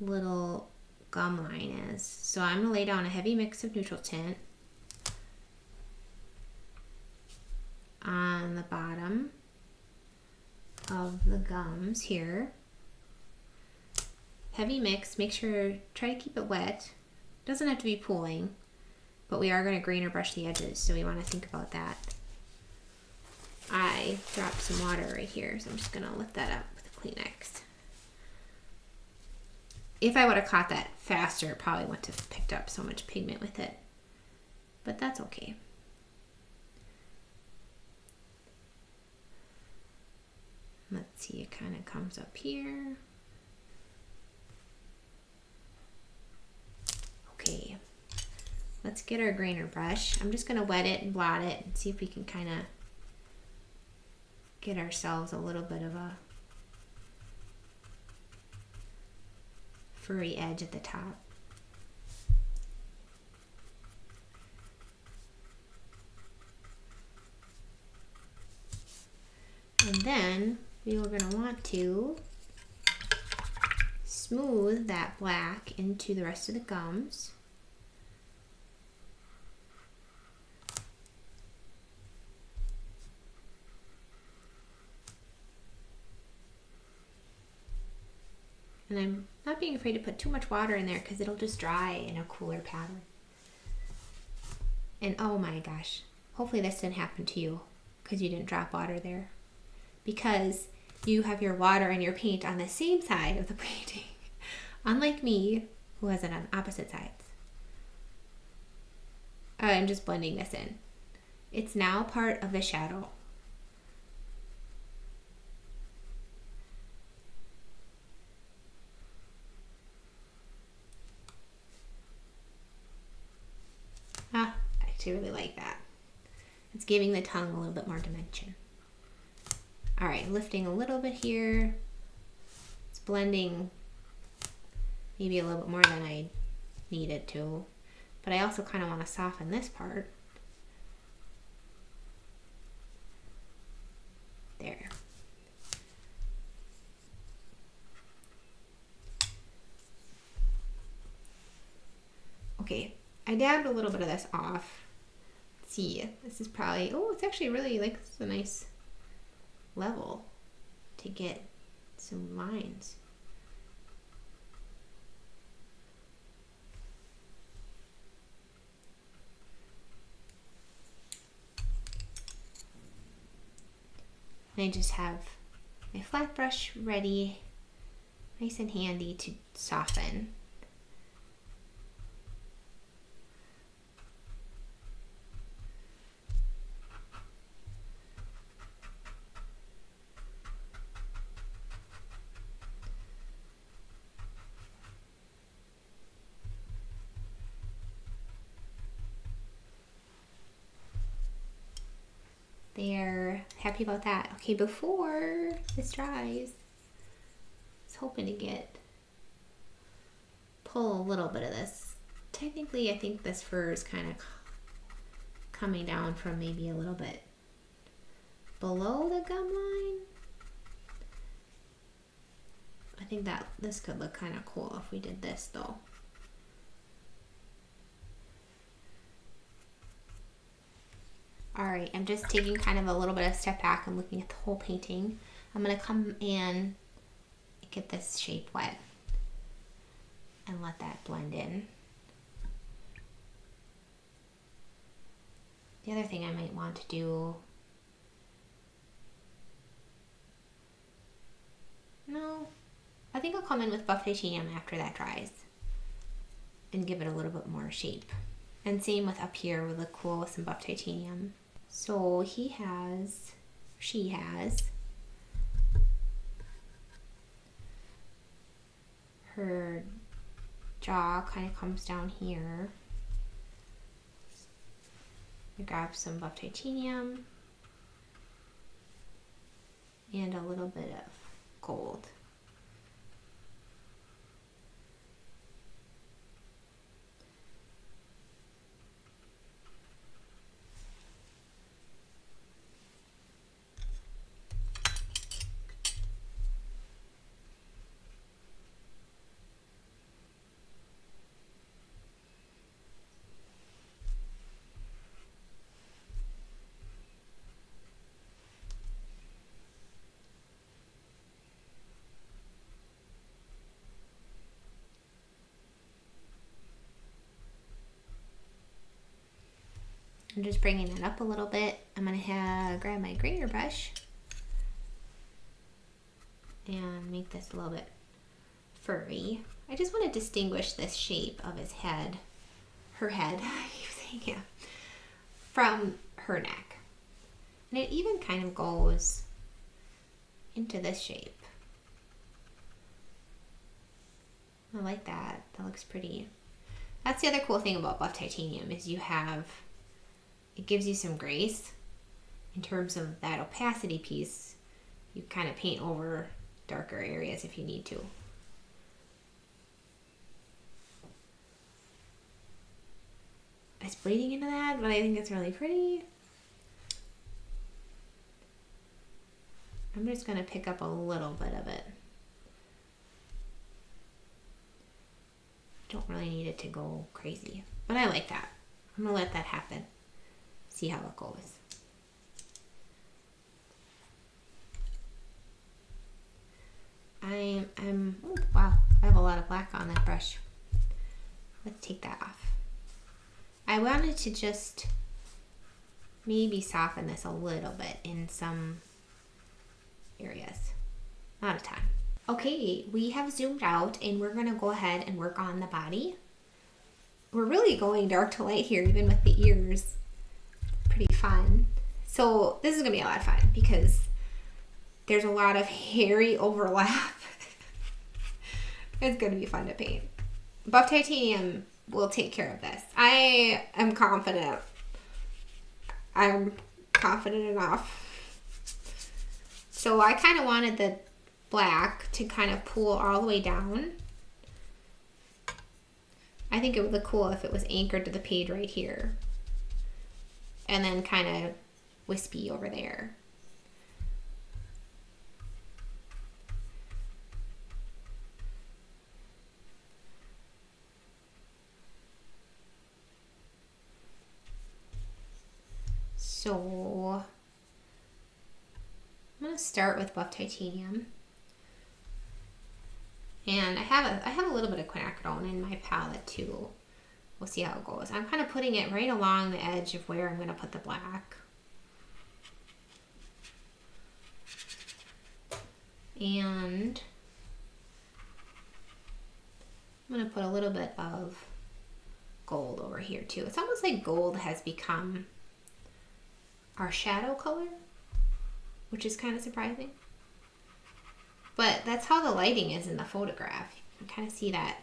Speaker 1: little gum line is. So I'm gonna lay down a heavy mix of neutral tint on the bottom of the gums here. Heavy mix, make sure, try to keep it wet. Doesn't have to be pooling, but we are gonna grain or brush the edges, so we wanna think about that. I dropped some water right here, so I'm just gonna lift that up with a Kleenex. If I would have caught that faster, it probably wouldn't have picked up so much pigment with it, but that's okay. Let's see, it kind of comes up here. Okay, let's get our grainer brush. I'm just gonna wet it and blot it and see if we can kind of get ourselves a little bit of a furry edge at the top. And then we are going to want to smooth that black into the rest of the gums. And I'm not being afraid to put too much water in there because it'll just dry in a cooler pattern. And oh my gosh, hopefully this didn't happen to you because you didn't drop water there. Because you have your water and your paint on the same side of the painting. Unlike me, who has it on opposite sides. I'm just blending this in. It's now part of the shadow. I actually really like that. It's giving the tongue a little bit more dimension. All right, lifting a little bit here. It's blending maybe a little bit more than I needed to, but I also kind of want to soften this part. I dabbed a little bit of this off. Let's see, this is probably, oh, it's actually really like, this is a nice level to get some lines. And I just have my flat brush ready, nice and handy to soften. There, happy about that. Okay, before this dries, I was hoping to pull a little bit of this. Technically, I think this fur is kind of coming down from maybe a little bit below the gum line. I think that this could look kind of cool if we did this though. Alright, I'm just taking kind of a little bit of step back and looking at the whole painting. I'm going to come and get this shape wet and let that blend in. The other thing I might want to do, no, I think I'll come in with buff titanium after that dries and give it a little bit more shape. And same with up here, would look cool with some buff titanium. So she has, her jaw kind of comes down here. I grab some buff titanium and a little bit of gold. I'm just bringing it up a little bit. I'm going to grab my grainer brush and make this a little bit furry. I just want to distinguish this shape of his head, her head, I keep saying, yeah, from her neck. And it even kind of goes into this shape. I like that. That looks pretty. That's the other cool thing about buff titanium is it gives you some grace in terms of that opacity piece. You kind of paint over darker areas if you need to. It's bleeding into that, but I think it's really pretty. I'm just going to pick up a little bit of it. Don't really need it to go crazy, but I like that. I'm going to let that happen. See how it goes. Oh, wow, I have a lot of black on that brush. Let's take that off. I wanted to just maybe soften this a little bit in some areas. Not a ton. Okay, we have zoomed out and we're gonna go ahead and work on the body. We're really going dark to light here, even with the ears. Pretty fun. So this is gonna be a lot of fun because there's a lot of hairy overlap. It's gonna be fun to paint. Buff titanium will take care of this. I am confident. I'm confident enough. So I kind of wanted the black to kind of pull all the way down. I think it would look cool if it was anchored to the page right here. And then kind of wispy over there. So I'm going to start with buff titanium. And I have a little bit of quinacridone in my palette too. We'll see how it goes. I'm kind of putting it right along the edge of where I'm going to put the black. And I'm going to put a little bit of gold over here too. It's almost like gold has become our shadow color, which is kind of surprising. But that's how the lighting is in the photograph. You can kind of see that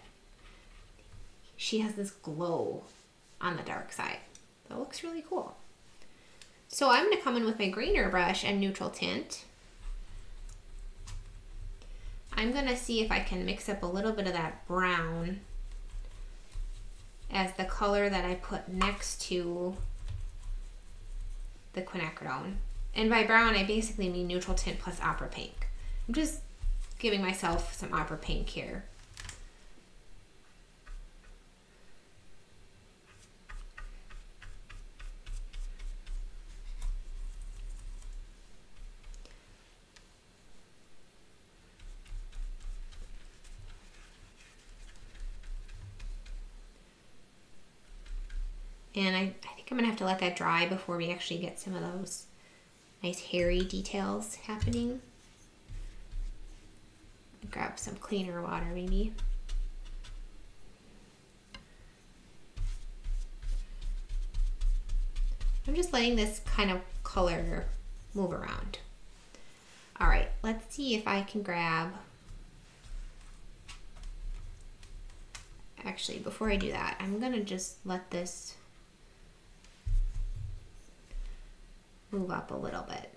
Speaker 1: she has this glow on the dark side. That looks really cool. So I'm going to come in with my greener brush and neutral tint. I'm going to see if I can mix up a little bit of that brown as the color that I put next to the quinacridone. And by brown, I basically mean neutral tint plus opera pink. I'm just giving myself some opera pink here. And I think I'm gonna have to let that dry before we actually get some of those nice hairy details happening. Grab some cleaner water maybe. I'm just letting this kind of color move around. All right, let's see if I can grab, actually before I do that, I'm gonna just let this move up a little bit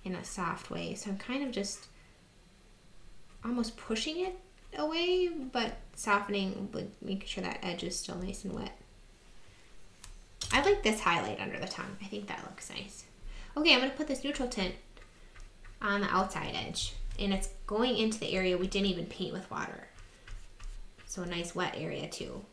Speaker 1: in a soft way. So I'm kind of just almost pushing it away, but softening, but making sure that edge is still nice and wet. I like this highlight under the tongue. I think that looks nice. Okay, I'm gonna put this neutral tint on the outside edge, and it's going into the area we didn't even paint with water. So a nice wet area too.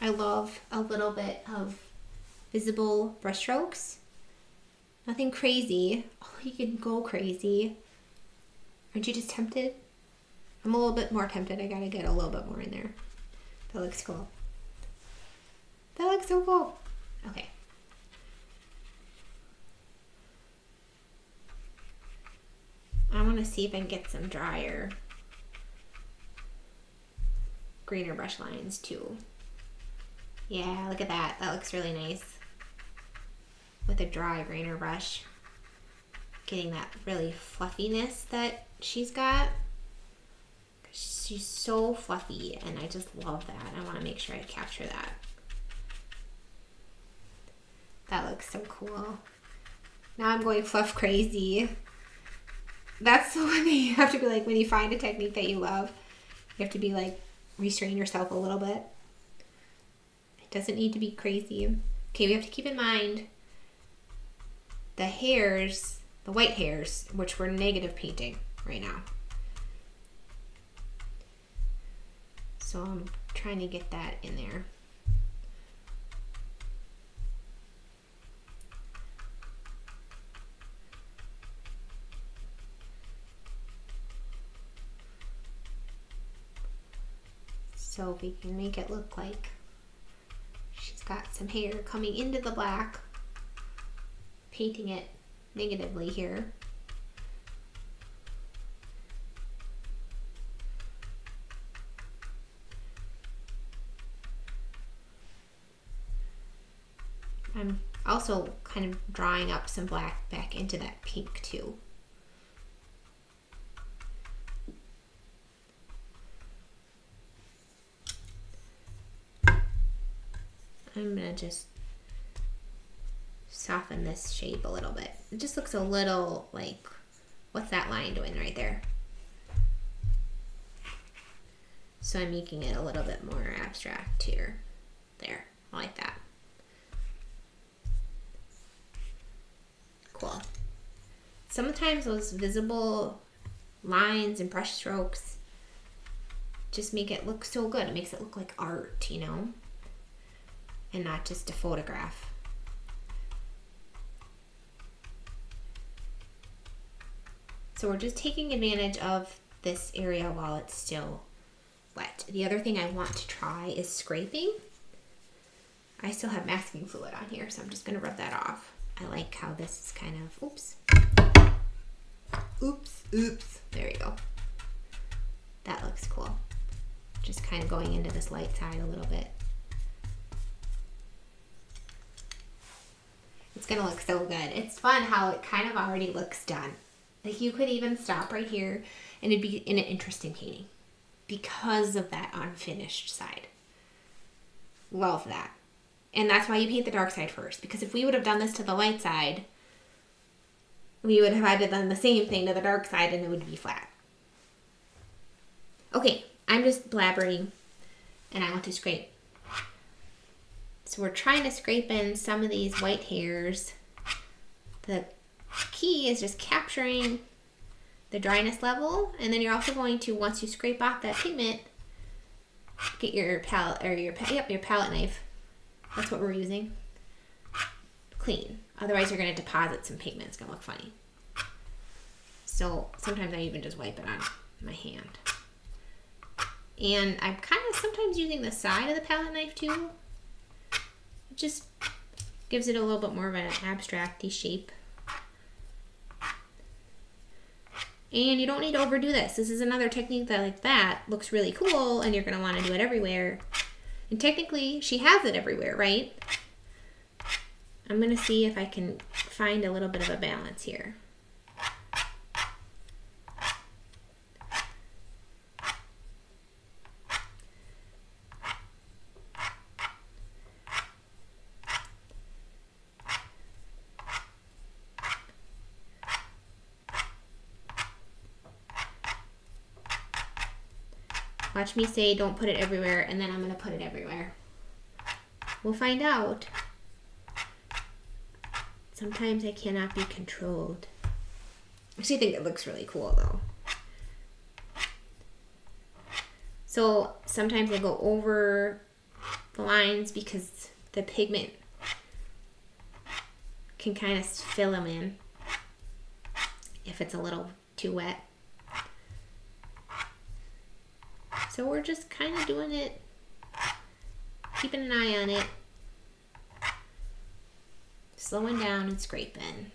Speaker 1: I love a little bit of visible brush strokes. Nothing crazy. Oh, you can go crazy. Aren't you just tempted? I'm a little bit more tempted. I gotta get a little bit more in there. That looks cool. That looks so cool. Okay. I want to see if I can get some drier, greener brush lines too. Yeah, look at that. That looks really nice. With a dry greener brush. Getting that really fluffiness that she's got. She's so fluffy and I just love that. I want to make sure I capture that. That looks so cool. Now I'm going fluff crazy. That's the one that you have to be like, when you find a technique that you love, you have to be like, restrain yourself a little bit. Doesn't need to be crazy. Okay, we have to keep in mind the hairs, the white hairs, which we're negative painting right now. So I'm trying to get that in there. So if we can make it look like got some hair coming into the black, painting it negatively here. I'm also kind of drawing up some black back into that pink too. I'm gonna just soften this shape a little bit. It just looks a little like, what's that line doing right there? So I'm making it a little bit more abstract here. There, I like that. Cool. Sometimes those visible lines and brush strokes just make it look so good. It makes it look like art, you know, and not just a photograph. So we're just taking advantage of this area while it's still wet. The other thing I want to try is scraping. I still have masking fluid on here, so I'm just gonna rub that off. I like how this is kind of, oops. There we go. That looks cool. Just kind of going into this light side a little bit. It's gonna look so good. It's fun how it kind of already looks done. Like you could even stop right here and it'd be in an interesting painting because of that unfinished side. Love that. And that's why you paint the dark side first, because if we would have done this to the light side, we would have had to done the same thing to the dark side and it would be flat. Okay, I'm just blabbering and I want to scrape. So we're trying to scrape in some of these white hairs. The key is just capturing the dryness level, and then you're also going to, once you scrape off that pigment, get your palette, or your palette knife. That's what we're using. Clean. Otherwise you're going to deposit some pigment. It's going to look funny. So sometimes I even just wipe it on my hand. And I'm kind of sometimes using the side of the palette knife too. It just gives it a little bit more of an abstract-y shape. And you don't need to overdo this. This is another technique that, like that, looks really cool and you're going to want to do it everywhere. And technically, she has it everywhere, right? I'm going to see if I can find a little bit of a balance here. Watch me say don't put it everywhere, and then I'm going to put it everywhere. We'll find out. Sometimes I cannot be controlled. I actually think it looks really cool though. So sometimes I go over the lines because the pigment can kind of fill them in if it's a little too wet. So we're just kind of doing it, keeping an eye on it, slowing down and scraping.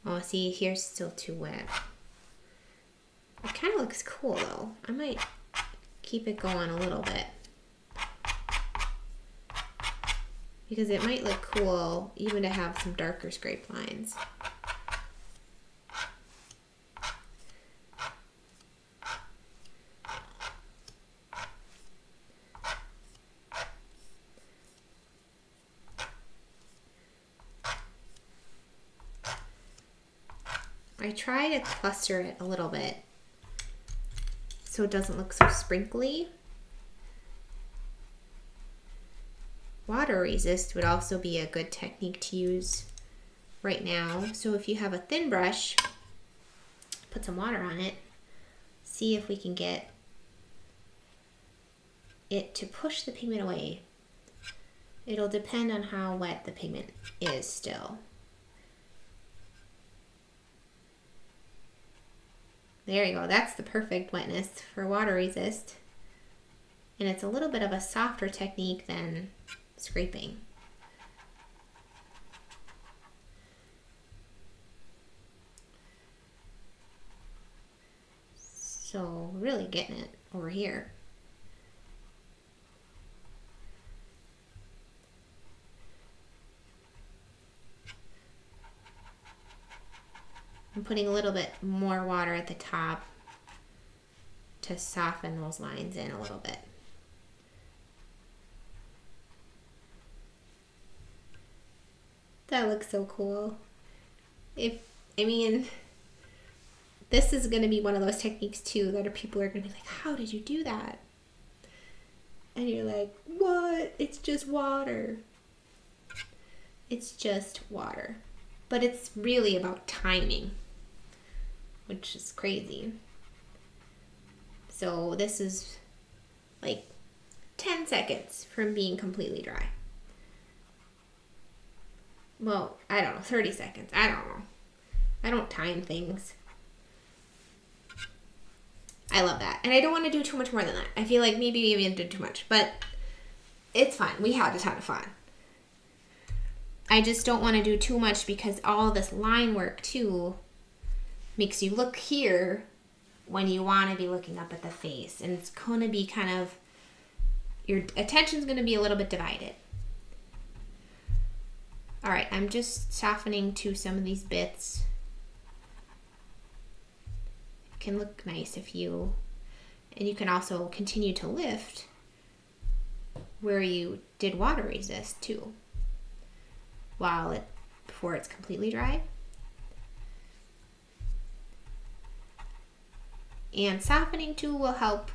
Speaker 1: Oh, see, here's still too wet. It kind of looks cool though. I might keep it going a little bit, because it might look cool even to have some darker scrape lines. I try to cluster it a little bit so it doesn't look so sprinkly. Water resist would also be a good technique to use right now. So if you have a thin brush, put some water on it, see if we can get it to push the pigment away. It'll depend on how wet the pigment is still. There you go. That's the perfect wetness for water resist. And it's a little bit of a softer technique than scraping. So really getting it over here. I'm putting a little bit more water at the top to soften those lines in a little bit. That looks so cool. I mean, this is going to be one of those techniques too that people are going to be like, how did you do that? And you're like, what? It's just water. It's just water. But it's really about timing, which is crazy. So this is like 10 seconds from being completely dry. Well, I don't know, 30 seconds. I don't know. I don't time things. I love that. And I don't want to do too much more than that. I feel like maybe we even did too much, but it's fun. We had a ton of fun. I just don't want to do too much because all this line work too makes you look here when you want to be looking up at the face. And it's going to be kind of, your attention's going to be a little bit divided. All right, I'm just softening to some of these bits. It can look nice and you can also continue to lift where you did water resist too, before it's completely dry. And softening too will help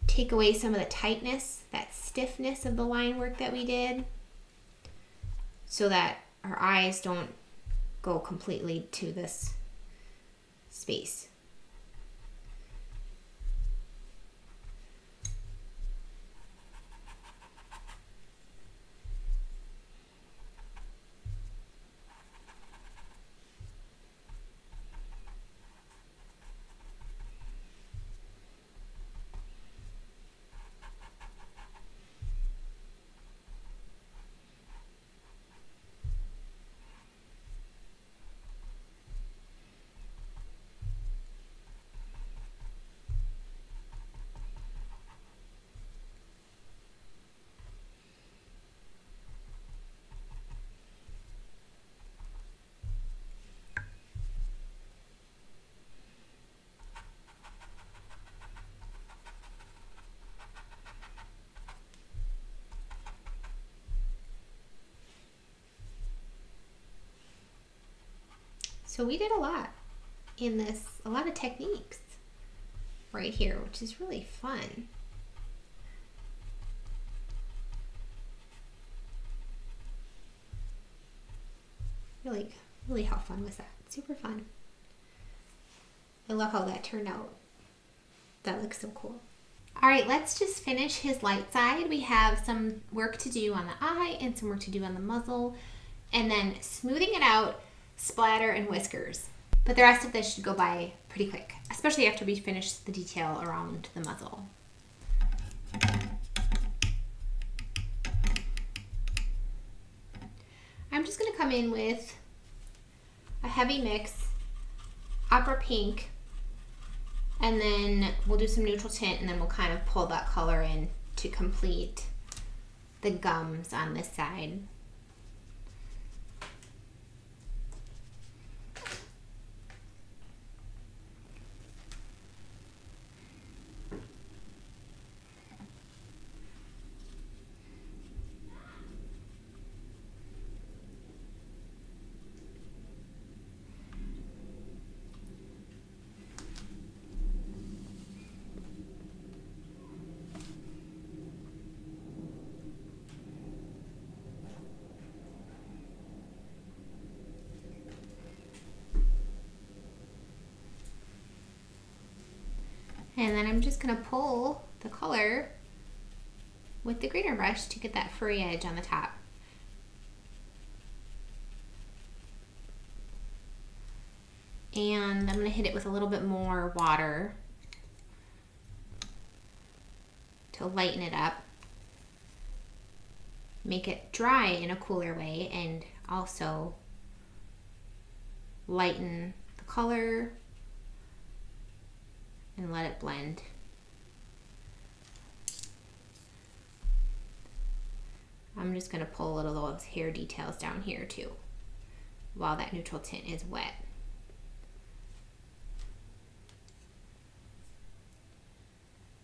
Speaker 1: take away some of the tightness, that stiffness of the line work that we did, so that our eyes don't go completely to this space. So we did a lot in this, a lot of techniques right here, which is really fun. Really how fun was that? Super fun. I love how that turned out. That looks so cool. All right, let's just finish his light side. We have some work to do on the eye and some work to do on the muzzle, and then smoothing it out, splatter, and whiskers. But the rest of this should go by pretty quick, especially after we finish the detail around the muzzle. I'm just gonna come in with a heavy mix, opera pink, and then we'll do some neutral tint, and then we'll kind of pull that color in to complete the gums on this side. And then I'm just gonna pull the color with the grainer brush to get that furry edge on the top. And I'm gonna hit it with a little bit more water to lighten it up, make it dry in a cooler way, and also lighten the color and let it blend. I'm just gonna pull a little of those hair details down here too while that neutral tint is wet.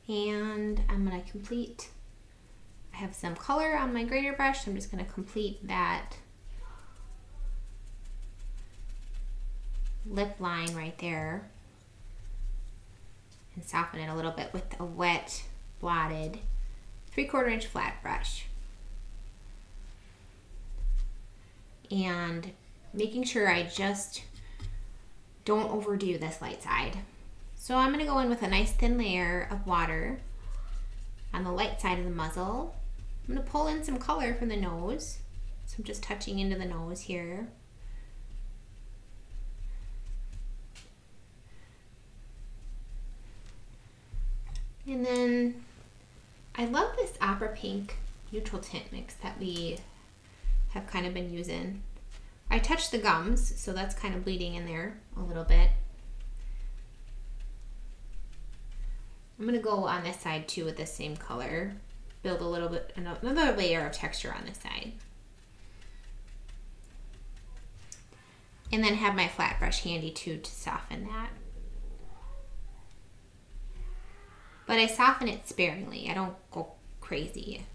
Speaker 1: And I'm going to complete, I have some color on my grainer brush, so I'm just going to complete that lip line right there and soften it a little bit with a wet, blotted 3/4 inch flat brush. And making sure I just don't overdo this light side. So I'm going to go in with a nice thin layer of water on the light side of the muzzle. I'm going to pull in some color from the nose. So I'm just touching into the nose here. And then I love this opera pink neutral tint mix that we have kind of been using. I touched the gums, so that's kind of bleeding in there a little bit. I'm going to go on this side too with the same color. Build a little bit, another layer of texture on this side. And then have my flat brush handy too to soften that. But I soften it sparingly. I don't go crazy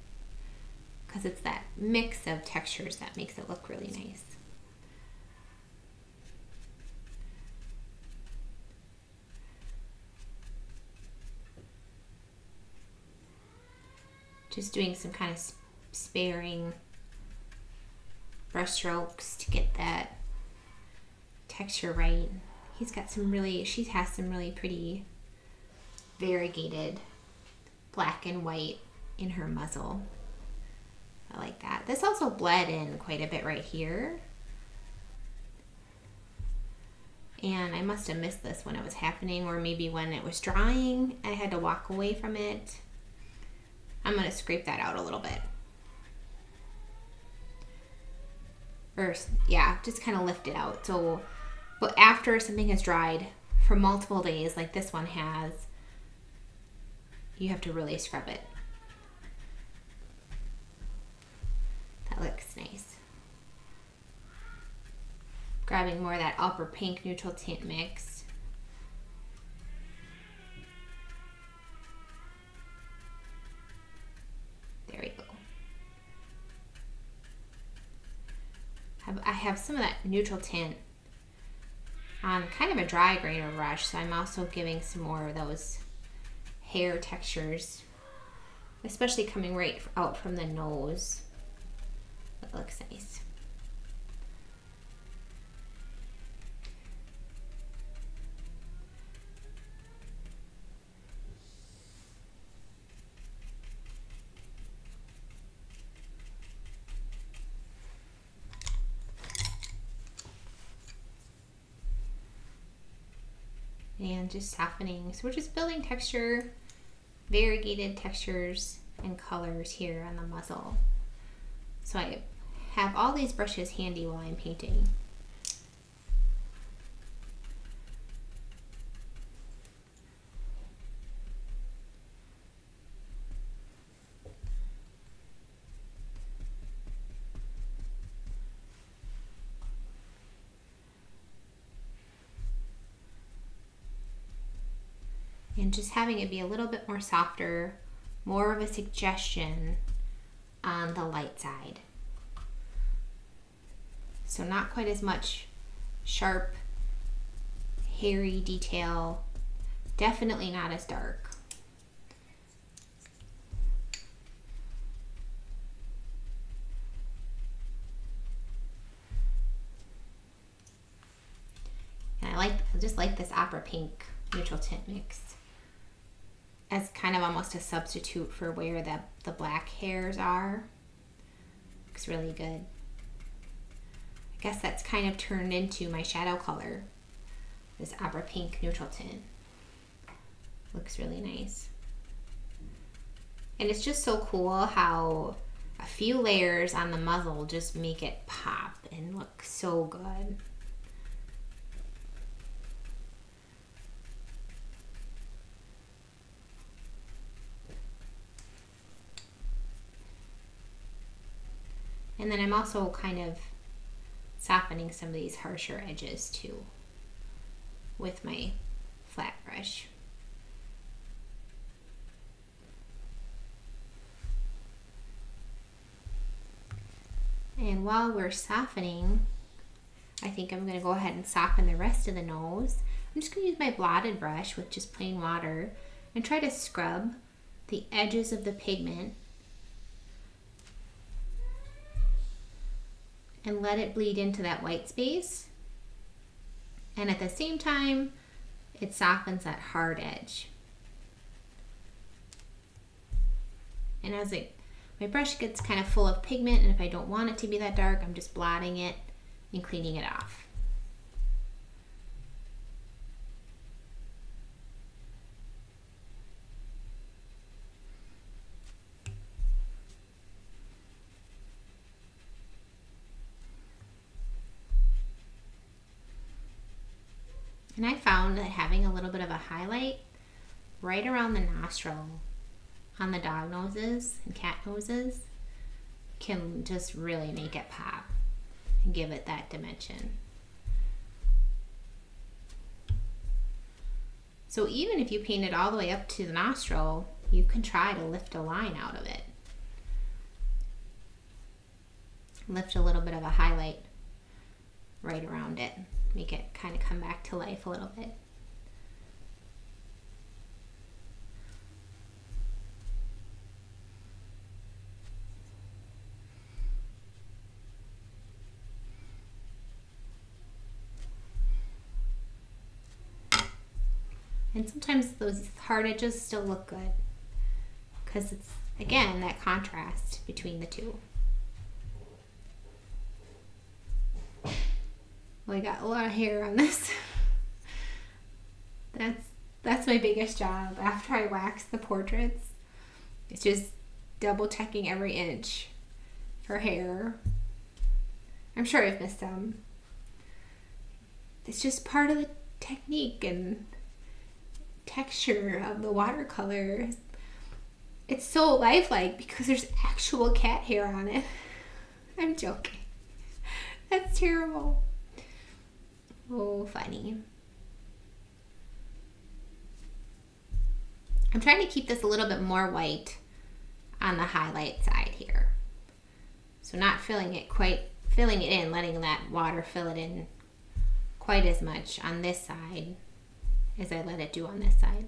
Speaker 1: because it's that mix of textures that makes it look really nice. Just doing some kind of sparing brush strokes to get that texture right. He's got some really, she has some really pretty variegated black and white in her muzzle. I like that. This also bled in quite a bit right here. And I must have missed this when it was happening, or maybe when it was drying. I had to walk away from it. I'm going to scrape that out a little bit. Or, yeah, just kind of lift it out. So, but after something has dried for multiple days, like this one has, you have to really scrub it. That looks nice. Grabbing more of that opera pink neutral tint mix. There we go. I have some of that neutral tint on kind of a dry grainer brush, so I'm also giving some more of those hair textures, especially coming right out from the nose. That looks nice. And just softening. So we're just building texture, variegated textures and colors here on the muzzle. So I have all these brushes handy while I'm painting. And just having it be a little bit more softer, more of a suggestion on the light side. So not quite as much sharp, hairy detail, definitely not as dark. And I just like this opera pink neutral tint mix as kind of almost a substitute for where the black hairs are. Looks really good. I guess that's kind of turned into my shadow color, this opera pink neutral tint. Looks really nice. And it's just so cool how a few layers on the muzzle just make it pop and look so good. And then I'm also kind of softening some of these harsher edges too with my flat brush. And while we're softening, I think I'm going to go ahead and soften the rest of the nose. I'm just going to use my blotted brush with just plain water and try to scrub the edges of the pigment and let it bleed into that white space. And at the same time, it softens that hard edge. And as my brush gets kind of full of pigment, and if I don't want it to be that dark, I'm just blotting it and cleaning it off. And I found that having a little bit of a highlight right around the nostril on the dog noses and cat noses can just really make it pop and give it that dimension. So even if you paint it all the way up to the nostril, you can try to lift a line out of it. Lift a little bit of a highlight right around it. Make it kind of come back to life a little bit. And sometimes those hard edges still look good because it's, again, that contrast between the two. Well, I got a lot of hair on this. That's my biggest job after I wax the portraits. It's just double checking every inch for hair. I'm sure I've missed some. It's just part of the technique and texture of the watercolor. It's so lifelike because there's actual cat hair on it. I'm joking. That's terrible. Oh, funny. I'm trying to keep this a little bit more white on the highlight side here. So not filling it in, letting that water fill it in quite as much on this side as I let it do on this side.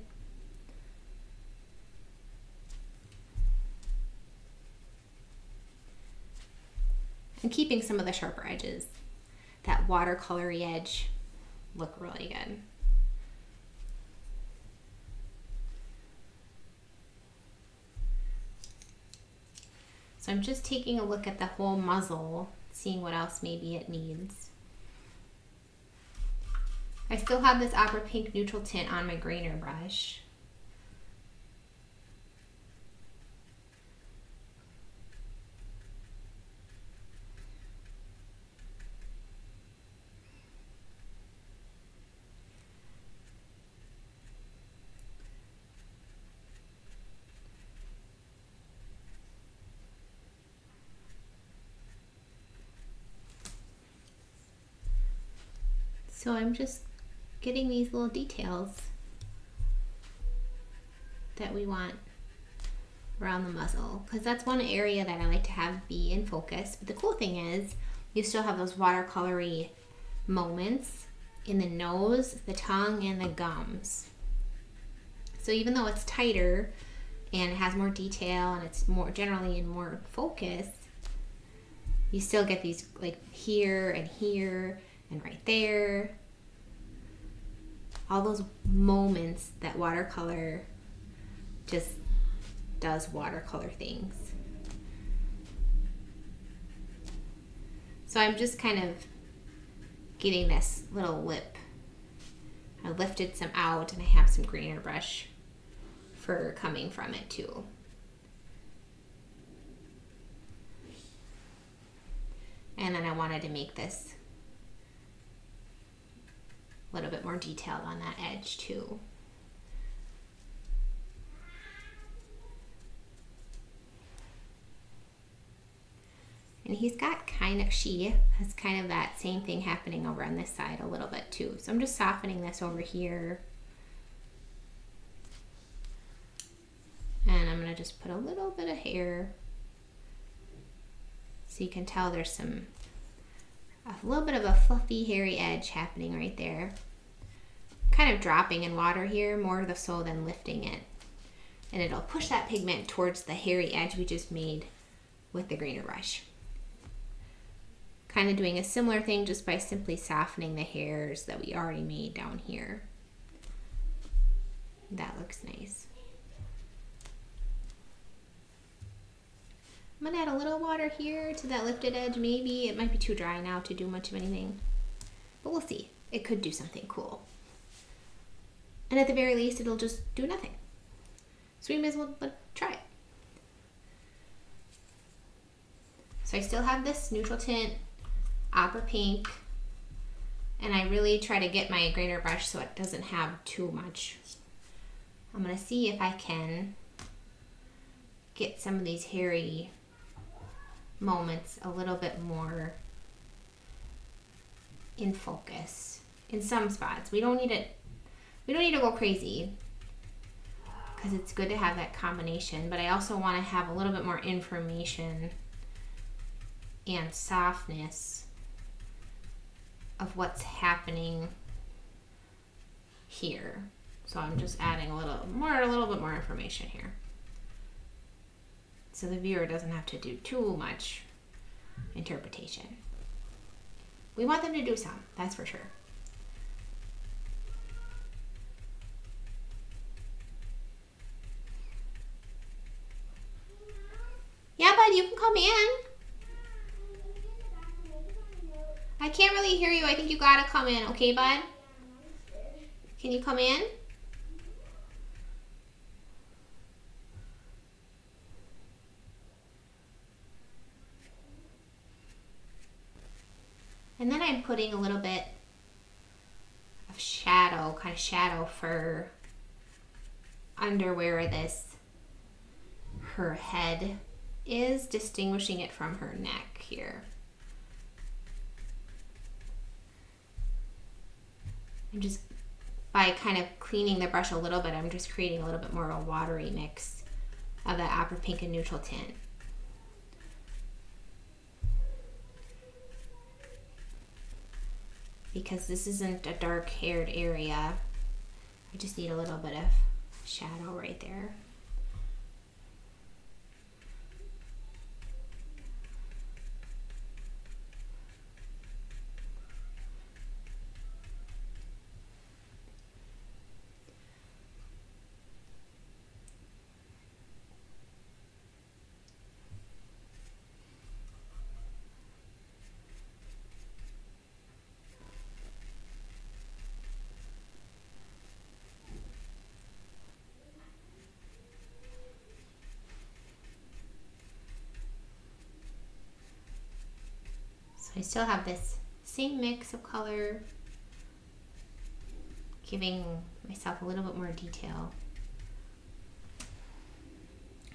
Speaker 1: And keeping some of the sharper edges. That watercolory edge look really good. So I'm just taking a look at the whole muzzle, seeing what else maybe it needs. I still have this opera pink neutral tint on my grainer brush. So I'm just getting these little details that we want around the muzzle, because that's one area that I like to have be in focus. But the cool thing is you still have those watercolory moments in the nose, the tongue, and the gums. So even though it's tighter and it has more detail and it's more generally in more focus, you still get these like here and right there. All those moments that watercolor just does watercolor things. So I'm just kind of getting this little lip. I lifted some out and I have some grainer brush for coming from it too. And then I wanted to make this a little bit more detailed on that edge too. And she has kind of that same thing happening over on this side a little bit too. So I'm just softening this over here. And I'm gonna just put a little bit of hair. So you can tell there's a little bit of a fluffy, hairy edge happening right there. Kind of dropping in water here, more so than lifting it. And it'll push that pigment towards the hairy edge we just made with the grainer brush. Kind of doing a similar thing just by simply softening the hairs that we already made down here. That looks nice. I'm gonna add a little water here to that lifted edge maybe. It might be too dry now to do much of anything, but we'll see. It could do something cool. And at the very least, it'll just do nothing. So we may as well try it. So I still have this neutral tint, opera pink, and I really try to get my grainer brush so it doesn't have too much. I'm gonna see if I can get some of these hairy moments a little bit more in focus in some spots. We don't need to go crazy because it's good to have that combination, but I also want to have a little bit more information and softness of what's happening here. So I'm just adding a little bit more information here, so the viewer doesn't have to do too much interpretation. We want them to do some, that's for sure. Yeah, bud, you can come in. I can't really hear you. I think you gotta come in, okay, bud? Can you come in? And then I'm putting a little bit of shadow, kind of shadow fur under where her head is, distinguishing it from her neck here. And just by kind of cleaning the brush a little bit, I'm just creating a little bit more of a watery mix of that opera pink and neutral tint. Because this isn't a dark haired area, I just need a little bit of shadow right there. I still have this same mix of color, giving myself a little bit more detail.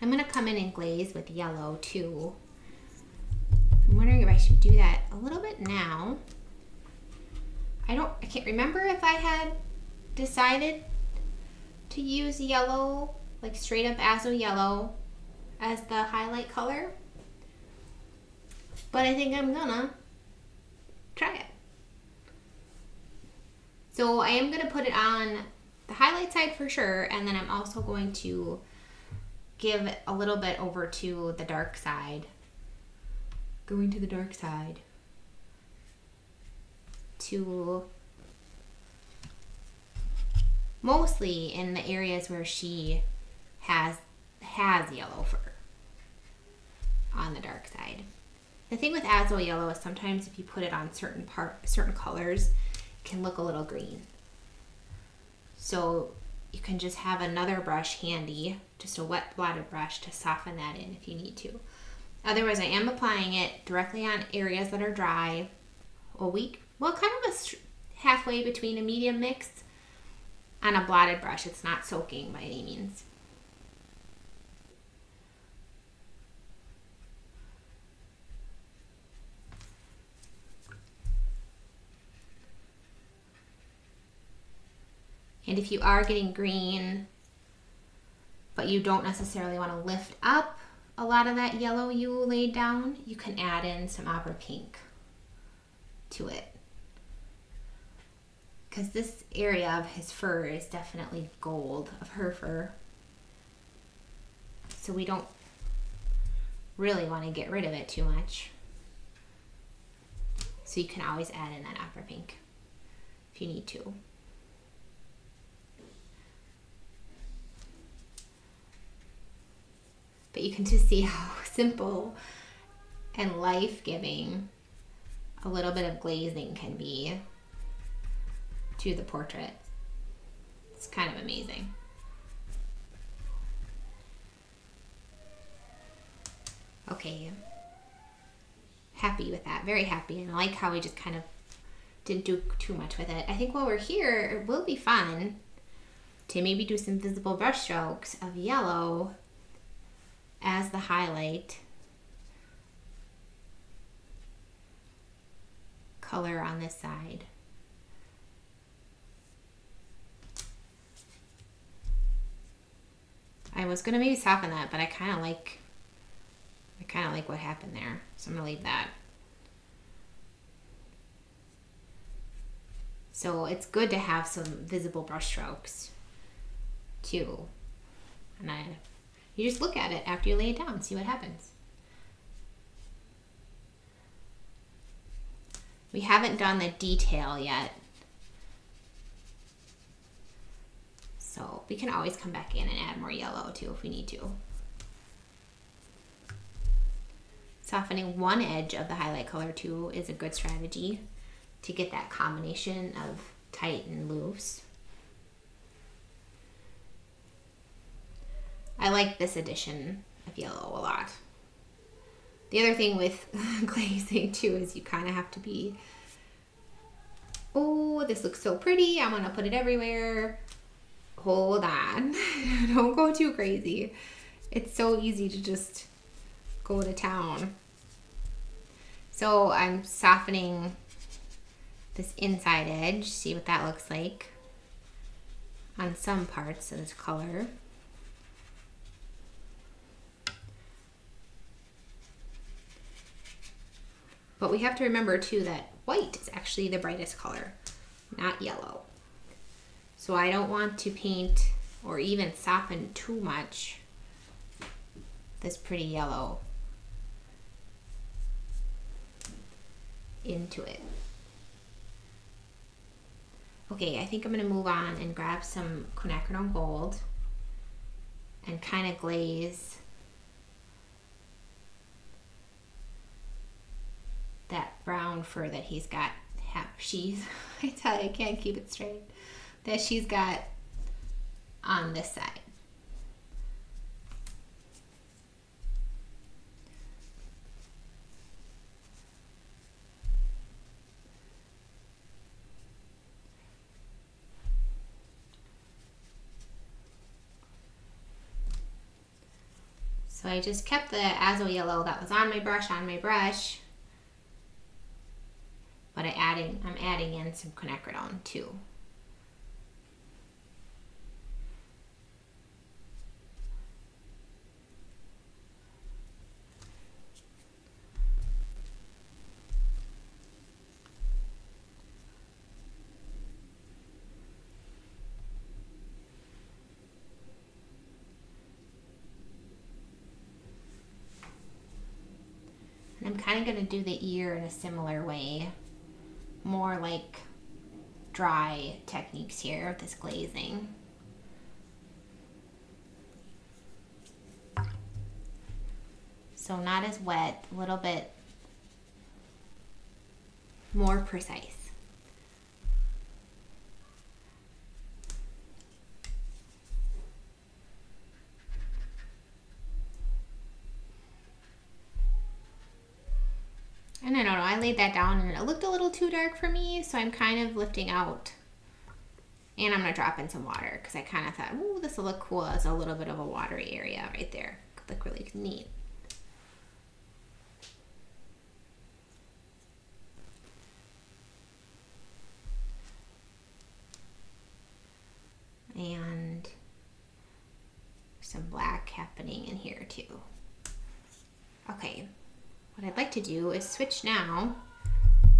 Speaker 1: I'm going to come in and glaze with yellow too. I'm wondering if I should do that a little bit now. I can't remember if I had decided to use yellow, like straight up azo yellow, as the highlight color, but I think I'm gonna try it. So I am going to put it on the highlight side for sure, and then I'm also going to give a little bit over to the dark side. Going to the dark side to mostly in the areas where she has yellow fur on the dark side. The thing with azo yellow is sometimes if you put it on certain colors, it can look a little green. So you can just have another brush handy, just a wet blotted brush, to soften that in if you need to. Otherwise, I am applying it directly on areas that are dry, kind of halfway between a medium mix on a blotted brush. It's not soaking by any means. And if you are getting green, but you don't necessarily want to lift up a lot of that yellow you laid down, you can add in some opera pink to it. Because this area of his fur is definitely gold, of her fur. So we don't really want to get rid of it too much. So you can always add in that opera pink if you need to. But you can just see how simple and life-giving a little bit of glazing can be to the portrait. It's kind of amazing. Okay, happy with that, very happy, and I like how we just kind of didn't do too much with it. I think while we're here, it will be fun to maybe do some visible brush strokes of yellow as the highlight color on this side. I was gonna maybe soften that, but I kind of like what happened there, so I'm gonna leave that. So it's good to have some visible brush strokes too, and you just look at it after you lay it down, see what happens. We haven't done the detail yet, so we can always come back in and add more yellow too if we need to. Softening one edge of the highlight color too is a good strategy to get that combination of tight and loose. I like this addition of yellow a lot. The other thing with glazing too is you kind of have to be, oh, this looks so pretty, I want to put it everywhere. Hold on, don't go too crazy. It's so easy to just go to town. So I'm softening this inside edge, see what that looks like on some parts of this color. But we have to remember too that white is actually the brightest color, not yellow. So I don't want to paint or even soften too much this pretty yellow into it. Okay, I think I'm gonna move on and grab some quinacridone gold and kind of glaze that brown fur that he's got, I tell you, I can't keep it straight, that she's got on this side. So I just kept the azo yellow that was on my brush, but I'm adding in some quinacridone too. And I'm kind of going to do the ear in a similar way, more like dry techniques here with this glazing. So not as wet, a little bit more precise. And I don't know, I laid that down and it looked a little too dark for me, so I'm kind of lifting out. And I'm gonna drop in some water because I kind of thought, ooh, this will look cool as a little bit of a watery area right there. Could look really neat. what I'd like to do is switch now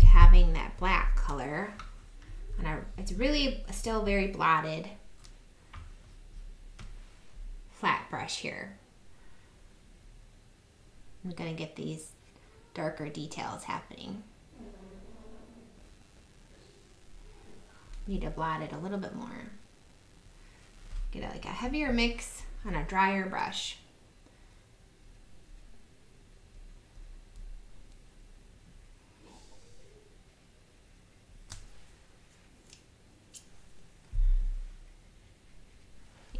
Speaker 1: to having that black color. And it's really still very blotted flat brush here. I'm going to get these darker details happening. Need to blot it a little bit more. Get like a heavier mix on a drier brush.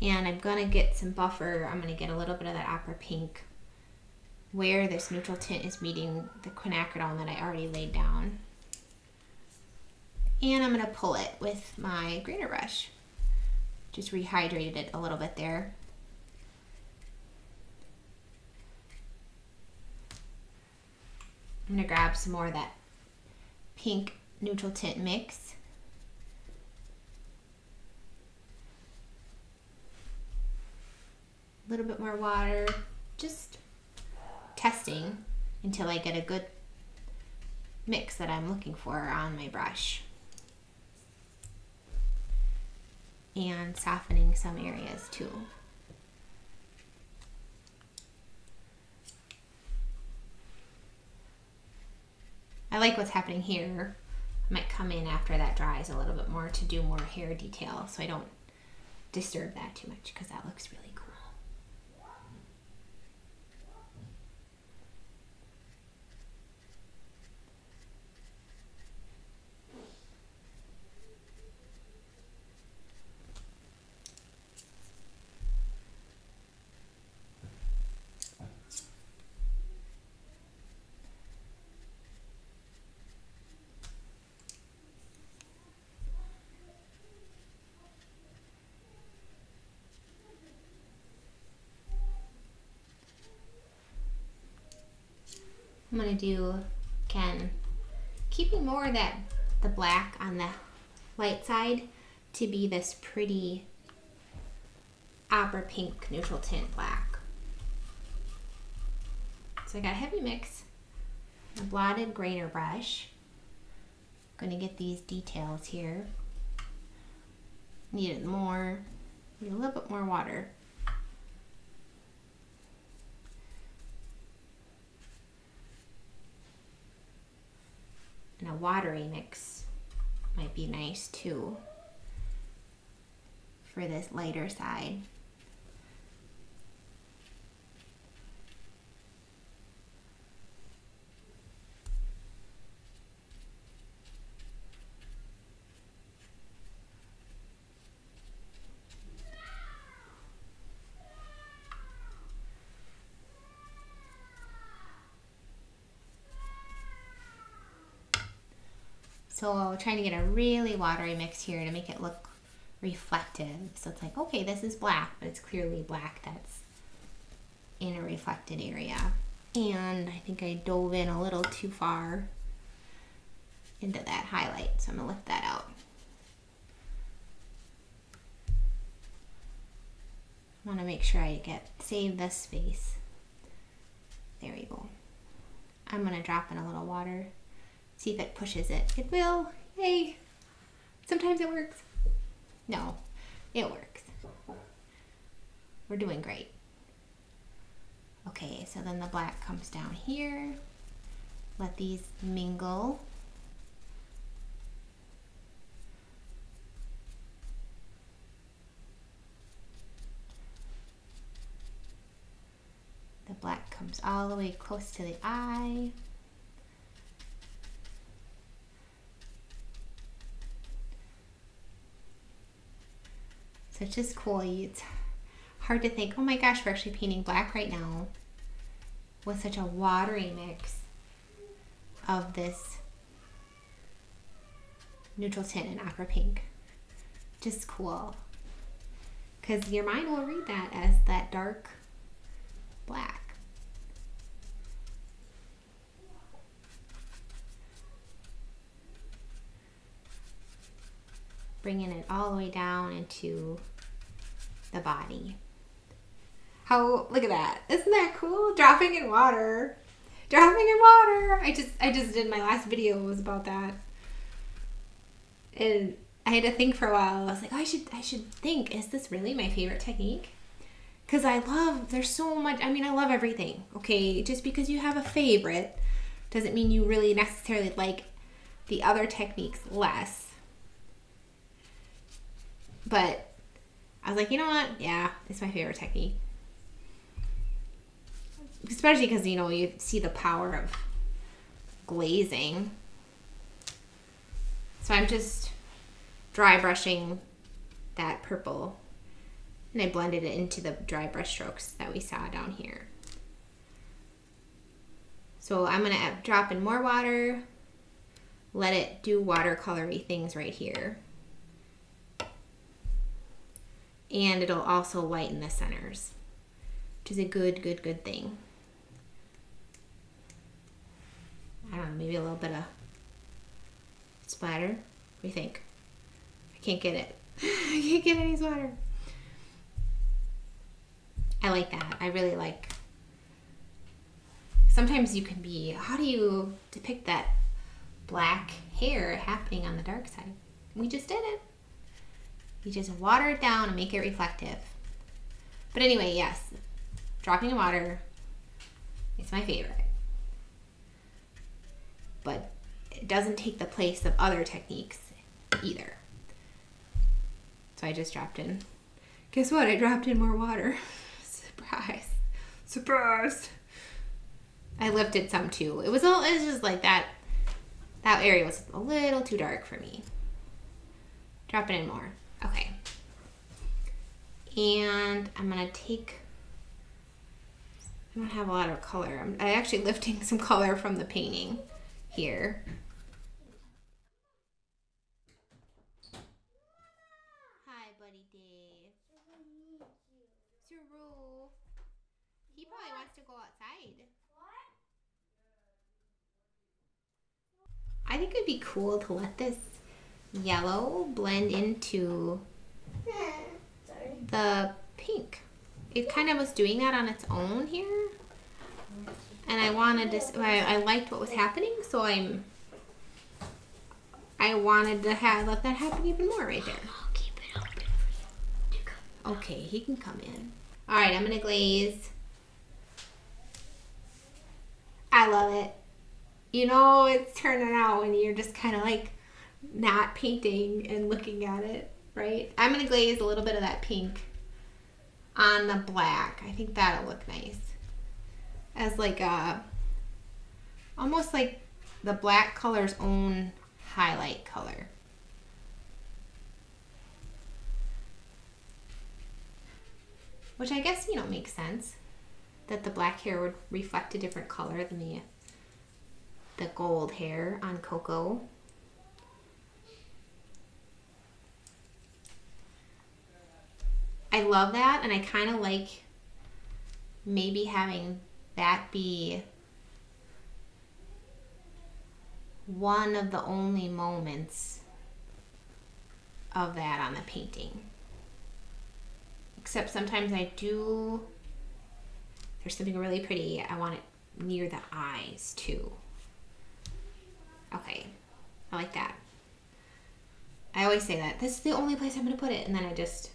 Speaker 1: And I'm going to get some buffer. I'm going to get a little bit of that opera pink where this neutral tint is meeting the quinacridone that I already laid down. And I'm going to pull it with my grainer brush. Just rehydrated it a little bit there. I'm going to grab some more of that pink neutral tint mix. A little bit more water, just testing until I get a good mix that I'm looking for on my brush. And softening some areas too. I like what's happening here. I might come in after that dries a little bit more to do more hair detail so I don't disturb that too much because that looks really cool. I'm going to do, again, keeping more of the black on the light side to be this pretty opera pink neutral tint black. So I got a heavy mix, a blotted grainer brush. I'm going to get these details here. Need a little bit more water. And a watery mix might be nice too for this lighter side. So trying to get a really watery mix here to make it look reflective. So it's like, okay, this is black, but it's clearly black that's in a reflected area. And I think I dove in a little too far into that highlight, so I'm gonna lift that out. I wanna make sure I save this space. There we go. I'm gonna drop in a little water. See if it pushes it. It will. Yay. Sometimes it works. No, it works. We're doing great. Okay, so then the black comes down here. Let these mingle. The black comes all the way close to the eye. So it's just cool. It's hard to think, oh my gosh, we're actually painting black right now with such a watery mix of this neutral tint and opera pink. Just cool. Because your mind will read that as that dark black. Bringing it all the way down into the body. Look at that. Isn't that cool? Dropping in water. Dropping in water. I just did my last video was about that. And I had to think for a while. I was like, I should think, is this really my favorite technique? Because there's so much, I love everything, okay? Just because you have a favorite doesn't mean you really necessarily like the other techniques less. But I was like, you know what? Yeah, it's my favorite technique. Especially because, you see the power of glazing. So I'm just dry brushing that purple, and I blended it into the dry brush strokes that we saw down here. So I'm gonna drop in more water, let it do watercolory things right here. And it'll also lighten the centers, which is a good thing. I don't know, maybe a little bit of splatter. What do you think? I can't get it. I can't get any splatter. I like that. I really like. Sometimes you can be, how do you depict that black hair happening on the dark side? We just did it. You just water it down and make it reflective. But anyway, yes, dropping in water, it's my favorite. But it doesn't take the place of other techniques either. So I just dropped in. Guess what? I dropped in more water. Surprise. Surprise. I lifted some too. It was just like that area was a little too dark for me. Dropping in more. Okay. And I'm going to take, I don't have a lot of color. I'm actually lifting some color from the painting here. Hi, buddy Dave. Suru. He probably wants to go outside. I think it'd be cool to let this yellow blend into the pink. It kind of was doing that on its own here. And I wanted to, I liked what was happening, so I wanted to let that happen even more right there.
Speaker 2: I'll keep it open for you to come.
Speaker 1: Okay, he can come in. All right, I'm gonna glaze. I love it. It's turning out when you're just kind of like not painting and looking at it, right? I'm gonna glaze a little bit of that pink on the black. I think that'll look nice. As like almost like the black color's own highlight color. Which I guess, makes sense. That the black hair would reflect a different color than the gold hair on Coco. I love that, and I kind of like maybe having that be one of the only moments of that on the painting. Except sometimes I do, there's something really pretty, I want it near the eyes too. Okay, I like that. I always say that. This is the only place I'm going to put it. And then let's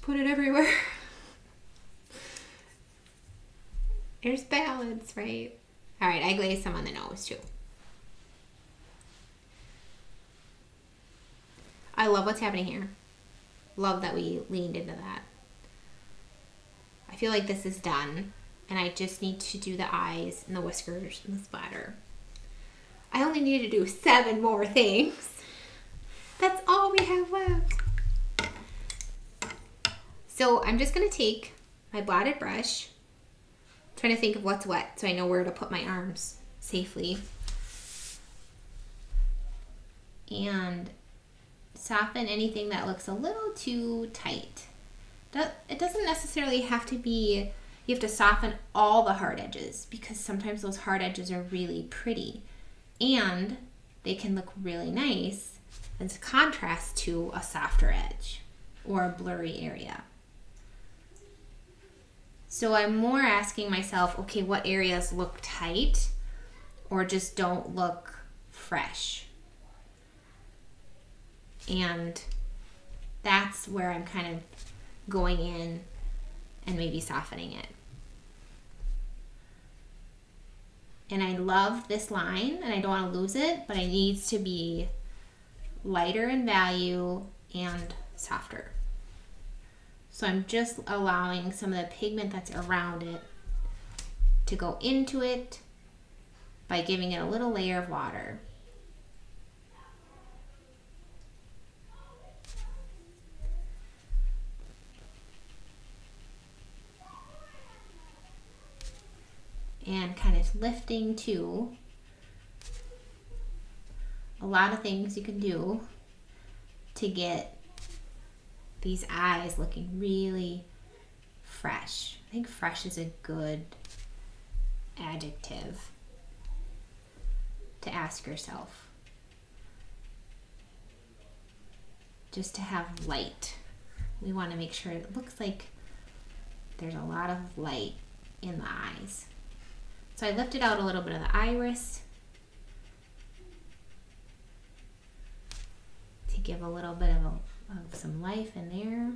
Speaker 1: put it everywhere. There's balance, right? All right, I glazed some on the nose too. I love what's happening here. Love that we leaned into that. I feel like this is done. And I just need to do the eyes and the whiskers and the splatter. I only need to do 7 more things. That's all we have left. So I'm just going to take my blotted brush, trying to think of what's wet so I know where to put my arms safely, and soften anything that looks a little too tight. It doesn't necessarily have to be, you have to soften all the hard edges, because sometimes those hard edges are really pretty and they can look really nice as a contrast to a softer edge or a blurry area. So I'm more asking myself, okay, what areas look tight or just don't look fresh? And that's where I'm kind of going in and maybe softening it. And I love this line and I don't want to lose it, but it needs to be lighter in value and softer. So I'm just allowing some of the pigment that's around it to go into it by giving it a little layer of water. And kind of lifting too. A lot of things you can do to get these eyes looking really fresh. I think fresh is a good adjective to ask yourself. Just to have light. We want to make sure it looks like there's a lot of light in the eyes. So I lifted out a little bit of the iris to give a little bit of some life in there.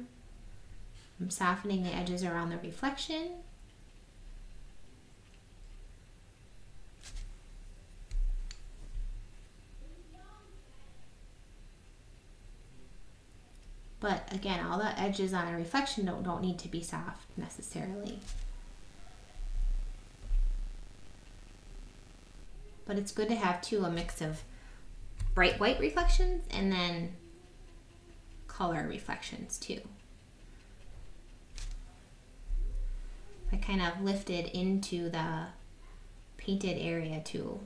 Speaker 1: I'm softening the edges around the reflection. But again, all the edges on a reflection don't need to be soft necessarily. But it's good to have too a mix of bright white reflections and then color reflections too. I kind of lifted into the painted area too.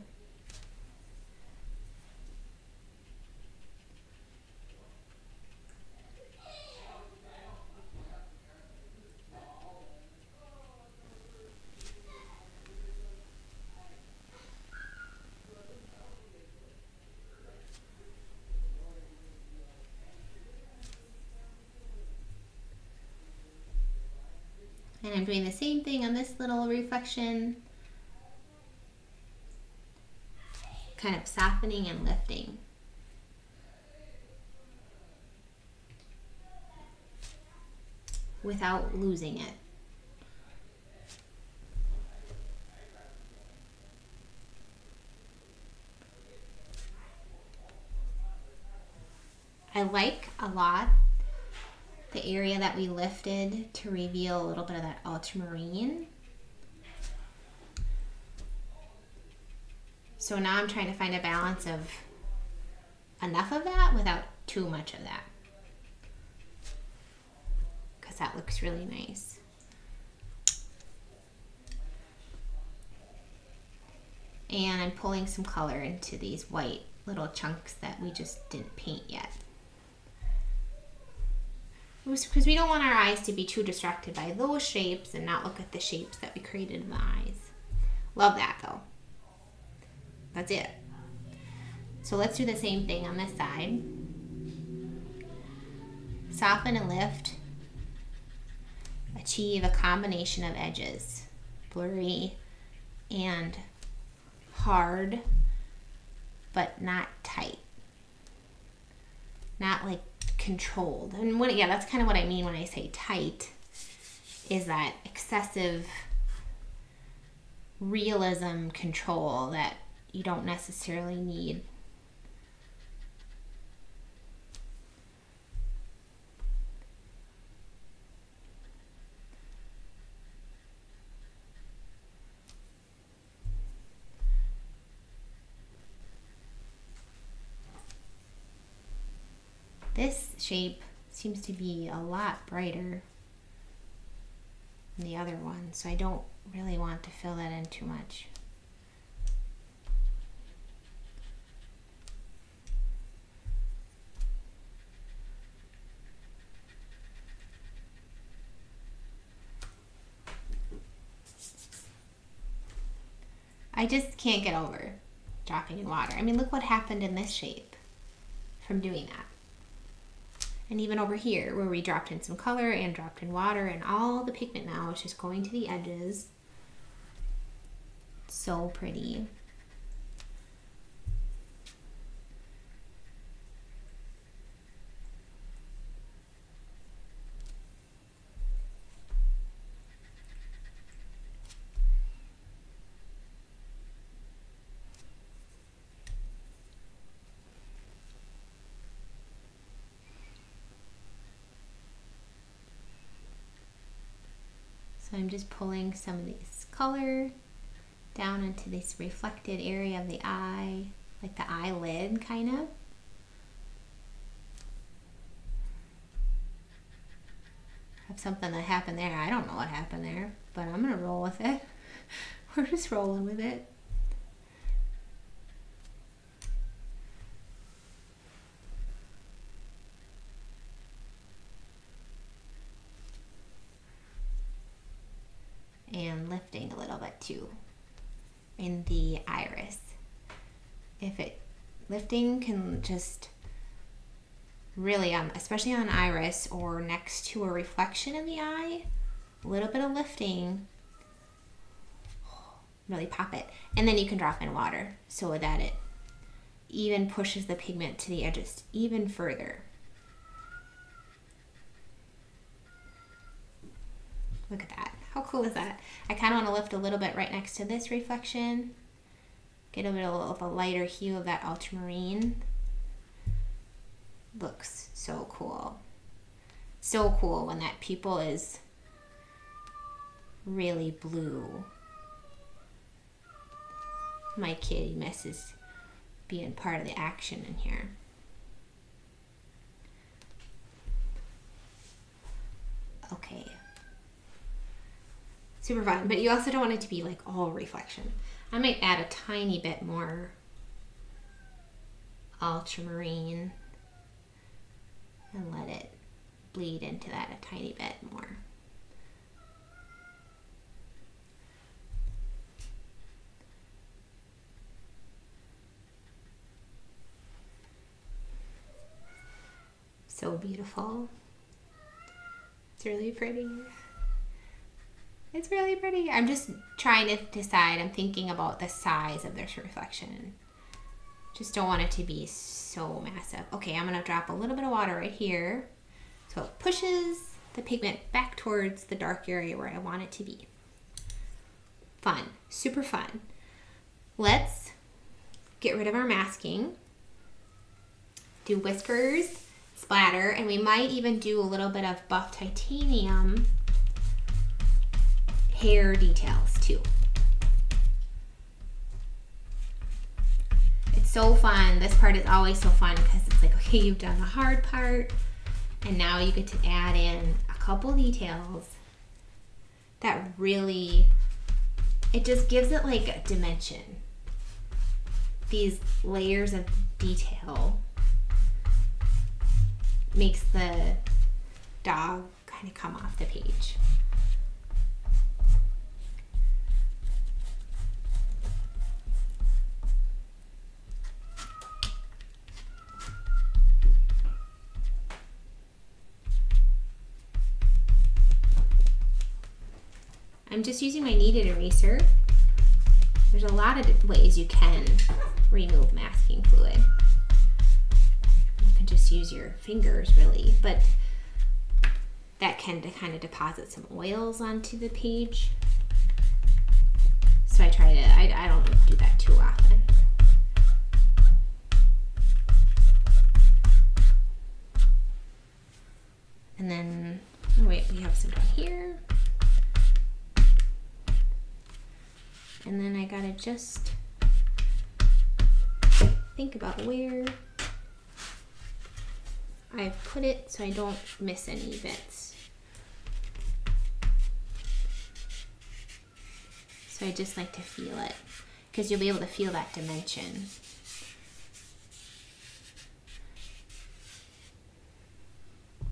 Speaker 1: And I'm doing the same thing on this little reflection. Kind of softening and lifting. Without losing it. I like a lot the area that we lifted to reveal a little bit of that ultramarine. So now I'm trying to find a balance of enough of that without too much of that, because that looks really nice. And I'm pulling some color into these white little chunks that we just didn't paint yet. Because we don't want our eyes to be too distracted by those shapes and not look at the shapes that we created in the eyes. Love that though. That's it. So let's do the same thing on this side. Soften and lift. Achieve a combination of edges. Blurry and hard, but not tight. Not like controlled. And that's kind of what I mean when I say tight, is that excessive realism control that you don't necessarily need. This shape seems to be a lot brighter than the other one, so I don't really want to fill that in too much. I just can't get over dropping in water. I mean, look what happened in this shape from doing that. And even over here where we dropped in some color and dropped in water, and all the pigment now is just going to the edges. So pretty. So I'm just pulling some of this color down into this reflected area of the eye, like the eyelid kind of. Have something that happened there. I don't know what happened there, but I'm gonna roll with it. We're just rolling with it. And lifting a little bit too in the iris. Lifting can just really, especially on iris or next to a reflection in the eye, a little bit of lifting, really pop it. And then you can drop in water so that it even pushes the pigment to the edges even further. Look at that. How cool is that? I kind of want to lift a little bit right next to this reflection. Get a bit of a lighter hue of that ultramarine. Looks so cool. So cool when that pupil is really blue. My kitty misses being part of the action in here. Okay. Super fun, but you also don't want it to be like all reflection. I might add a tiny bit more ultramarine and let it bleed into that a tiny bit more. So beautiful. It's really pretty. It's really pretty. I'm just trying to decide. I'm thinking about the size of this reflection. Just don't want it to be so massive. Okay, I'm going to drop a little bit of water right here. So it pushes the pigment back towards the dark area where I want it to be. Fun. Super fun. Let's get rid of our masking. Do whiskers, splatter, and we might even do a little bit of buff titanium hair details too. It's so fun. This part is always so fun because it's like, okay, you've done the hard part and now you get to add in a couple details that really, it just gives it like a dimension. These layers of detail makes the dog kind of come off the page. I'm just using my kneaded eraser. There's a lot of ways you can remove masking fluid. You can just use your fingers really, but that can kind of deposit some oils onto the page. So I try to, I don't do that too often. And then, oh wait, we have some down here. And then I gotta just think about where I've put it so I don't miss any bits. So I just like to feel it because you'll be able to feel that dimension.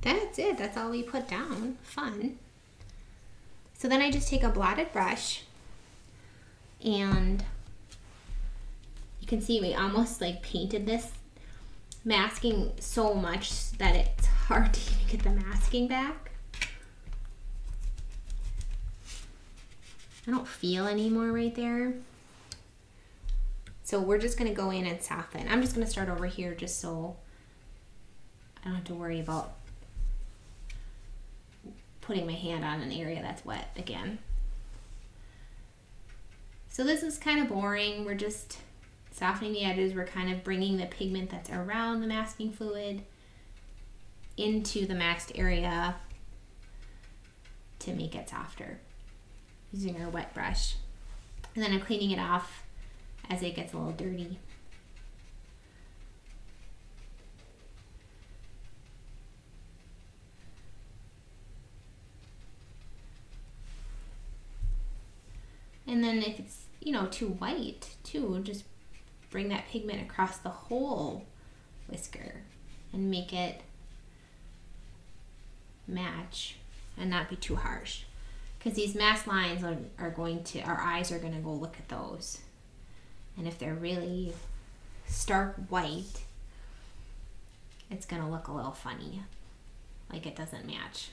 Speaker 1: That's it, that's all we put down. Fun. So then I just take a blotted brush and can see we almost like painted this masking so much that it's hard to even get the masking back. I don't feel any more right there. So we're just gonna go in and soften. I'm just gonna start over here just so I don't have to worry about putting my hand on an area that's wet again. So this is kind of boring. We're just softening the edges. We're kind of bringing the pigment that's around the masking fluid into the masked area to make it softer using our wet brush. And then I'm cleaning it off as it gets a little dirty. And then if it's, you know, too white too, just bring that pigment across the whole whisker and make it match and not be too harsh. Because these mask lines are going to, our eyes are going to go look at those. And if they're really stark white, it's going to look a little funny, like it doesn't match.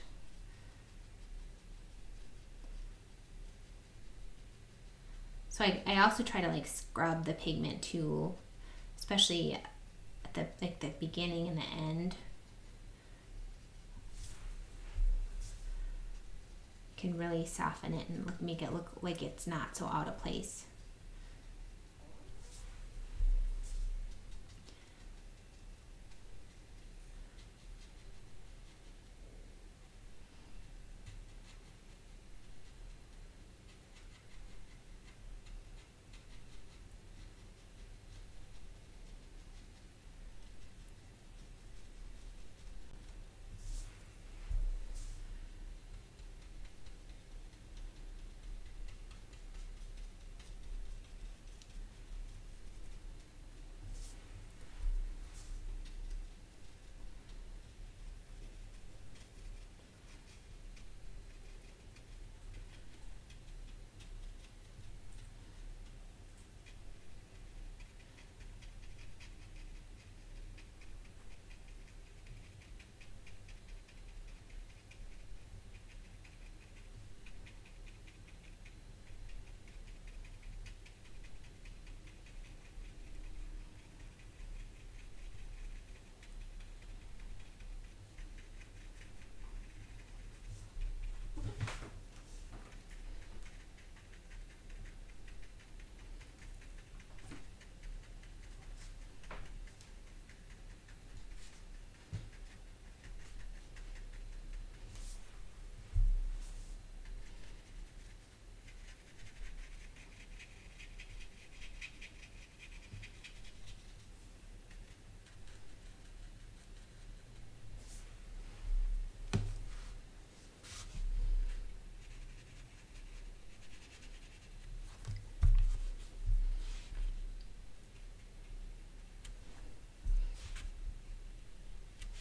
Speaker 1: So I also try to like scrub the pigment too, especially at the beginning and the end. Can really soften it and make it look like it's not so out of place.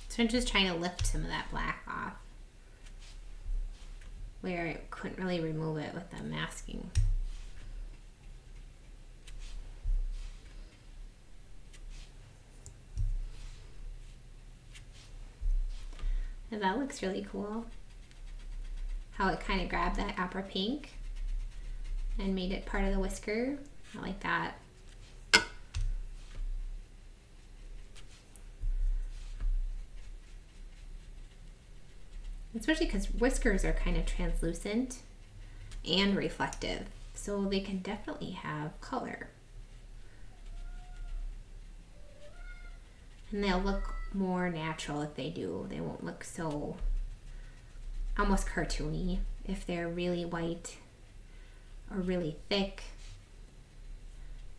Speaker 1: So I'm just trying to lift some of that black off where I couldn't really remove it with the masking. And that looks really cool. How it kind of grabbed that opera pink and made it part of the whisker. I like that. Especially because whiskers are kind of translucent and reflective, so they can definitely have color. And they'll look more natural if they do. They won't look so almost cartoony if they're really white or really thick,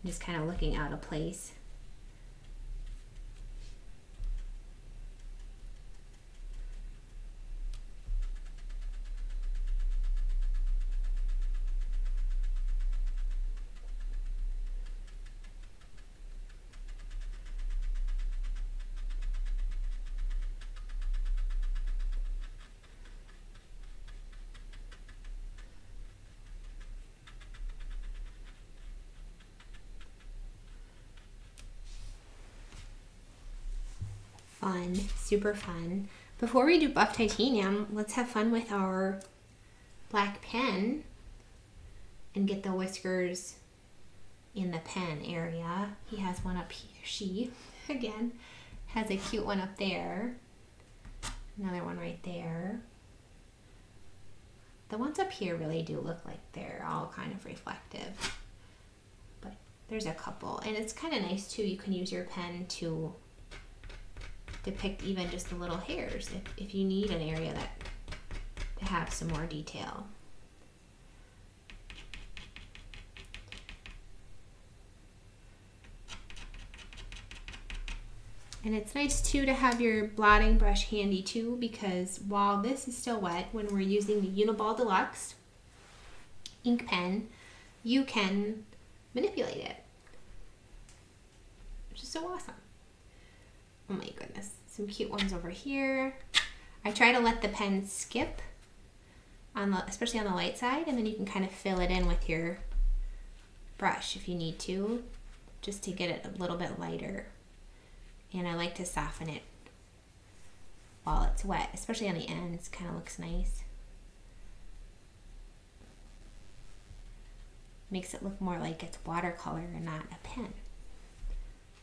Speaker 1: just kind of looking out of place. Fun, super fun. Before we do buff titanium, let's have fun with our black pen and get the whiskers in the pen area. He has one up here. She, again, has a cute one up there. Another one right there. The ones up here really do look like they're all kind of reflective. But there's a couple. And it's kind of nice too. You can use your pen to depict even just the little hairs if you need an area to have some more detail. And it's nice too to have your blotting brush handy too, because while this is still wet, when we're using the Uniball Deluxe ink pen, you can manipulate it, which is so awesome. Oh my goodness, some cute ones over here. I try to let the pen skip, especially on the light side, and then you can kind of fill it in with your brush if you need to, just to get it a little bit lighter. And I like to soften it while it's wet, especially on the ends. Kind of looks nice. Makes it look more like it's watercolor and not a pen.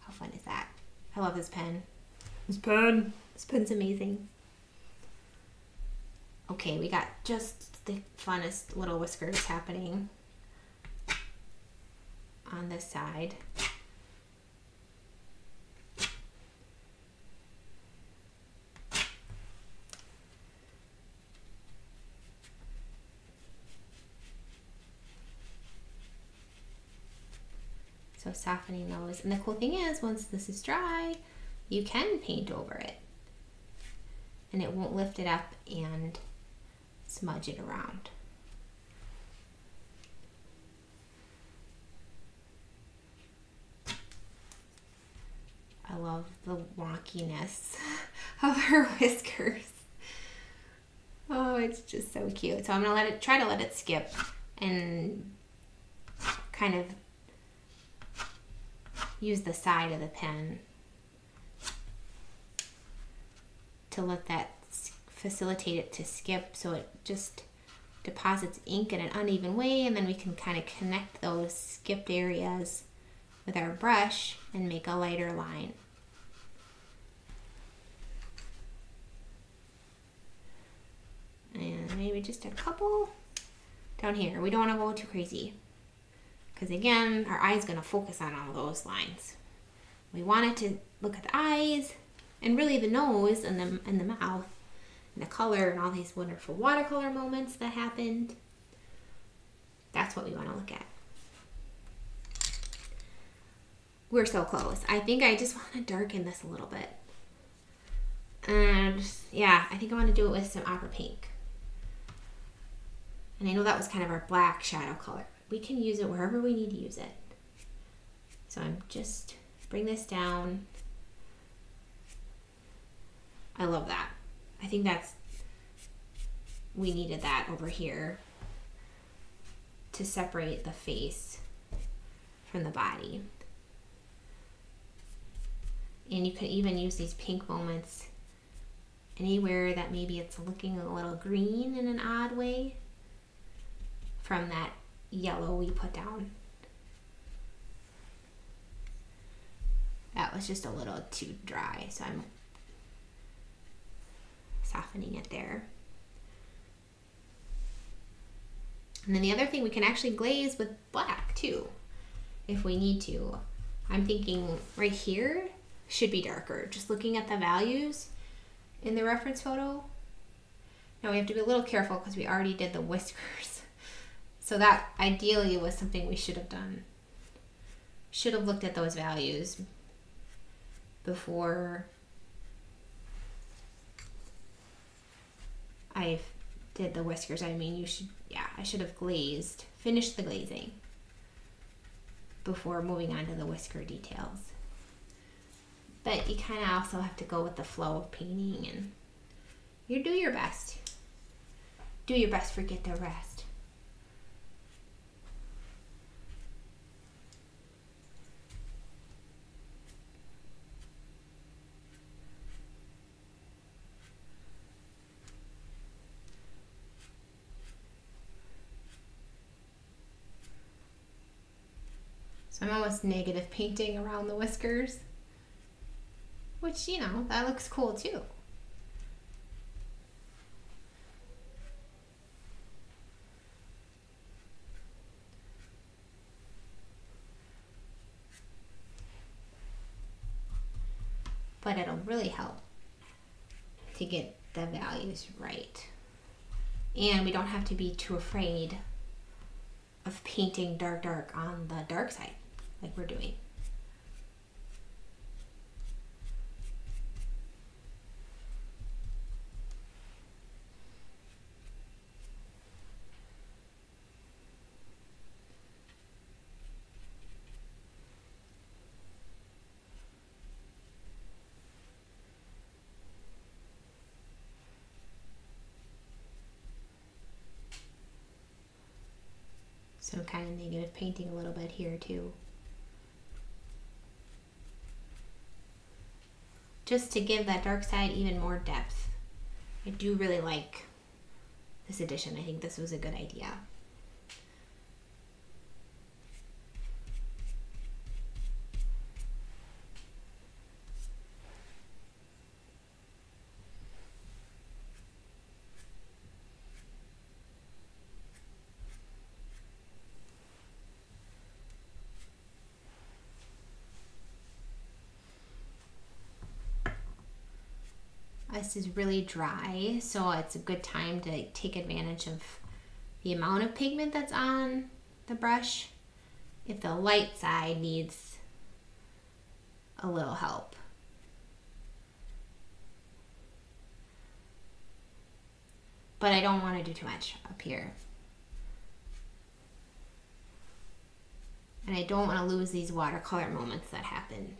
Speaker 1: How fun is that? I love this pen. This pen's amazing. Okay, we got just the funnest little whiskers happening on this side. So softening those. And the cool thing is, once this is dry, you can paint over it. And it won't lift it up and smudge it around. I love the wonkiness of her whiskers. Oh, it's just so cute. So I'm gonna try to let it skip and kind of use the side of the pen to let that facilitate it to skip, so it just deposits ink in an uneven way, and then we can kind of connect those skipped areas with our brush and make a lighter line. And maybe just a couple down here. We don't want to go too crazy, because again, our eye's going to focus on all those lines. We want it to look at the eyes, and really the nose and the mouth, and the color, and all these wonderful watercolor moments that happened. That's what we want to look at. We're so close. I think I just want to darken this a little bit. And yeah, I think I want to do it with some opera pink. And I know that was kind of our black shadow color. We can use it wherever we need to use it. So I'm just bring this down. I love that. I think we needed that over here to separate the face from the body. And you could even use these pink moments anywhere that maybe it's looking a little green in an odd way from that yellow we put down. That was just a little too dry, so I'm softening it there. And then the other thing, we can actually glaze with black too, if we need to. I'm thinking right here should be darker, just looking at the values in the reference photo. Now we have to be a little careful because we already did the whiskers. So that ideally was something we should have done. Should have looked at those values before I did the whiskers. I mean, I should have finished the glazing before moving on to the whisker details. But you kind of also have to go with the flow of painting, and you do your best. Do your best, forget the rest. So I'm almost negative painting around the whiskers, which, you know, that looks cool too. But it'll really help to get the values right. And we don't have to be too afraid of painting dark on the dark side like we're doing. So I'm kind of negative painting a little bit here too. Just to give that dark side even more depth. I do really like this addition. I think this was a good idea. This is really dry, so it's a good time to take advantage of the amount of pigment that's on the brush if the light side needs a little help. But I don't want to do too much up here. And I don't want to lose these watercolor moments that happened.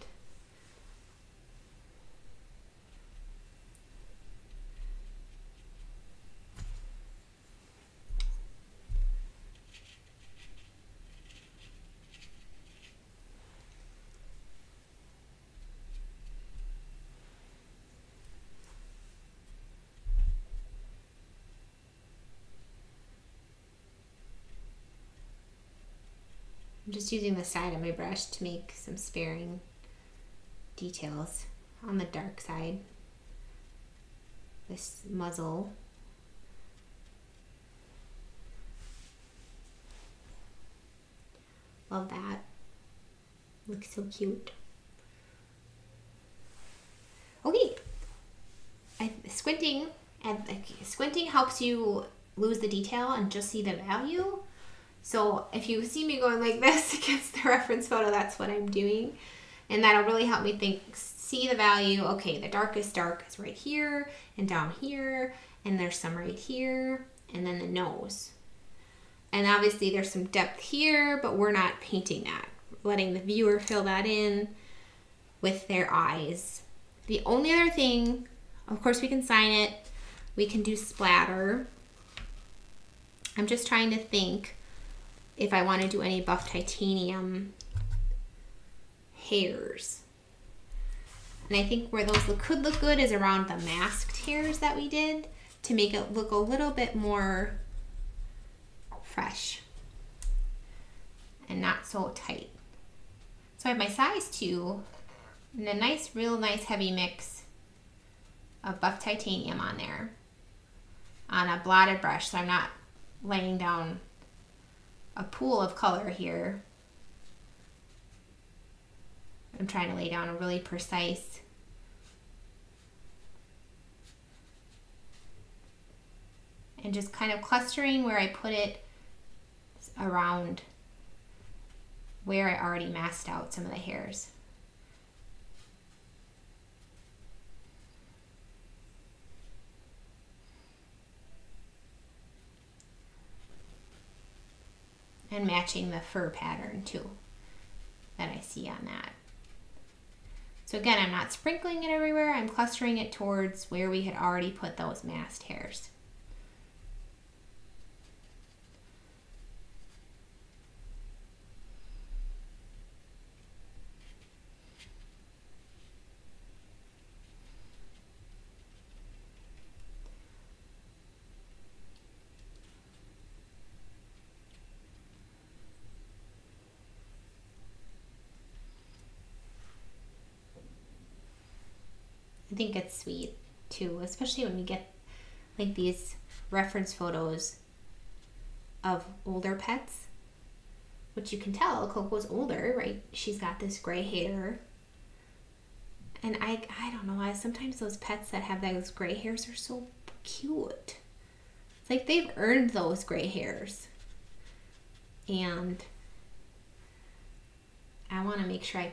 Speaker 1: I'm just using the side of my brush to make some sparing details on the dark side. This muzzle. Love that. Looks so cute. Okay. Squinting helps you lose the detail and just see the value. So if you see me going like this against the reference photo, that's what I'm doing. And that'll really help me see the value. Okay, the darkest dark is right here and down here, and there's some right here, and then the nose. And obviously there's some depth here, but we're not painting that. We're letting the viewer fill that in with their eyes. The only other thing, of course we can sign it, we can do splatter. I'm just trying to think if I want to do any buff titanium hairs. And I think where those could look good is around the masked hairs that we did to make it look a little bit more fresh and not so tight. So I have my size 2 and a real nice heavy mix of buff titanium on there on a blotted brush, so I'm not laying down a pool of color here. I'm trying to lay down a really precise and just kind of clustering where I put it around where I already masked out some of the hairs. And matching the fur pattern too that I see on that. So again, I'm not sprinkling it everywhere, I'm clustering it towards where we had already put those masked hairs. think it's sweet too, especially when we get like these reference photos of older pets, which you can tell Coco's older, right? She's got this gray hair. And I don't know, sometimes those pets that have those gray hairs are so cute. It's like they've earned those gray hairs. And I want to make sure I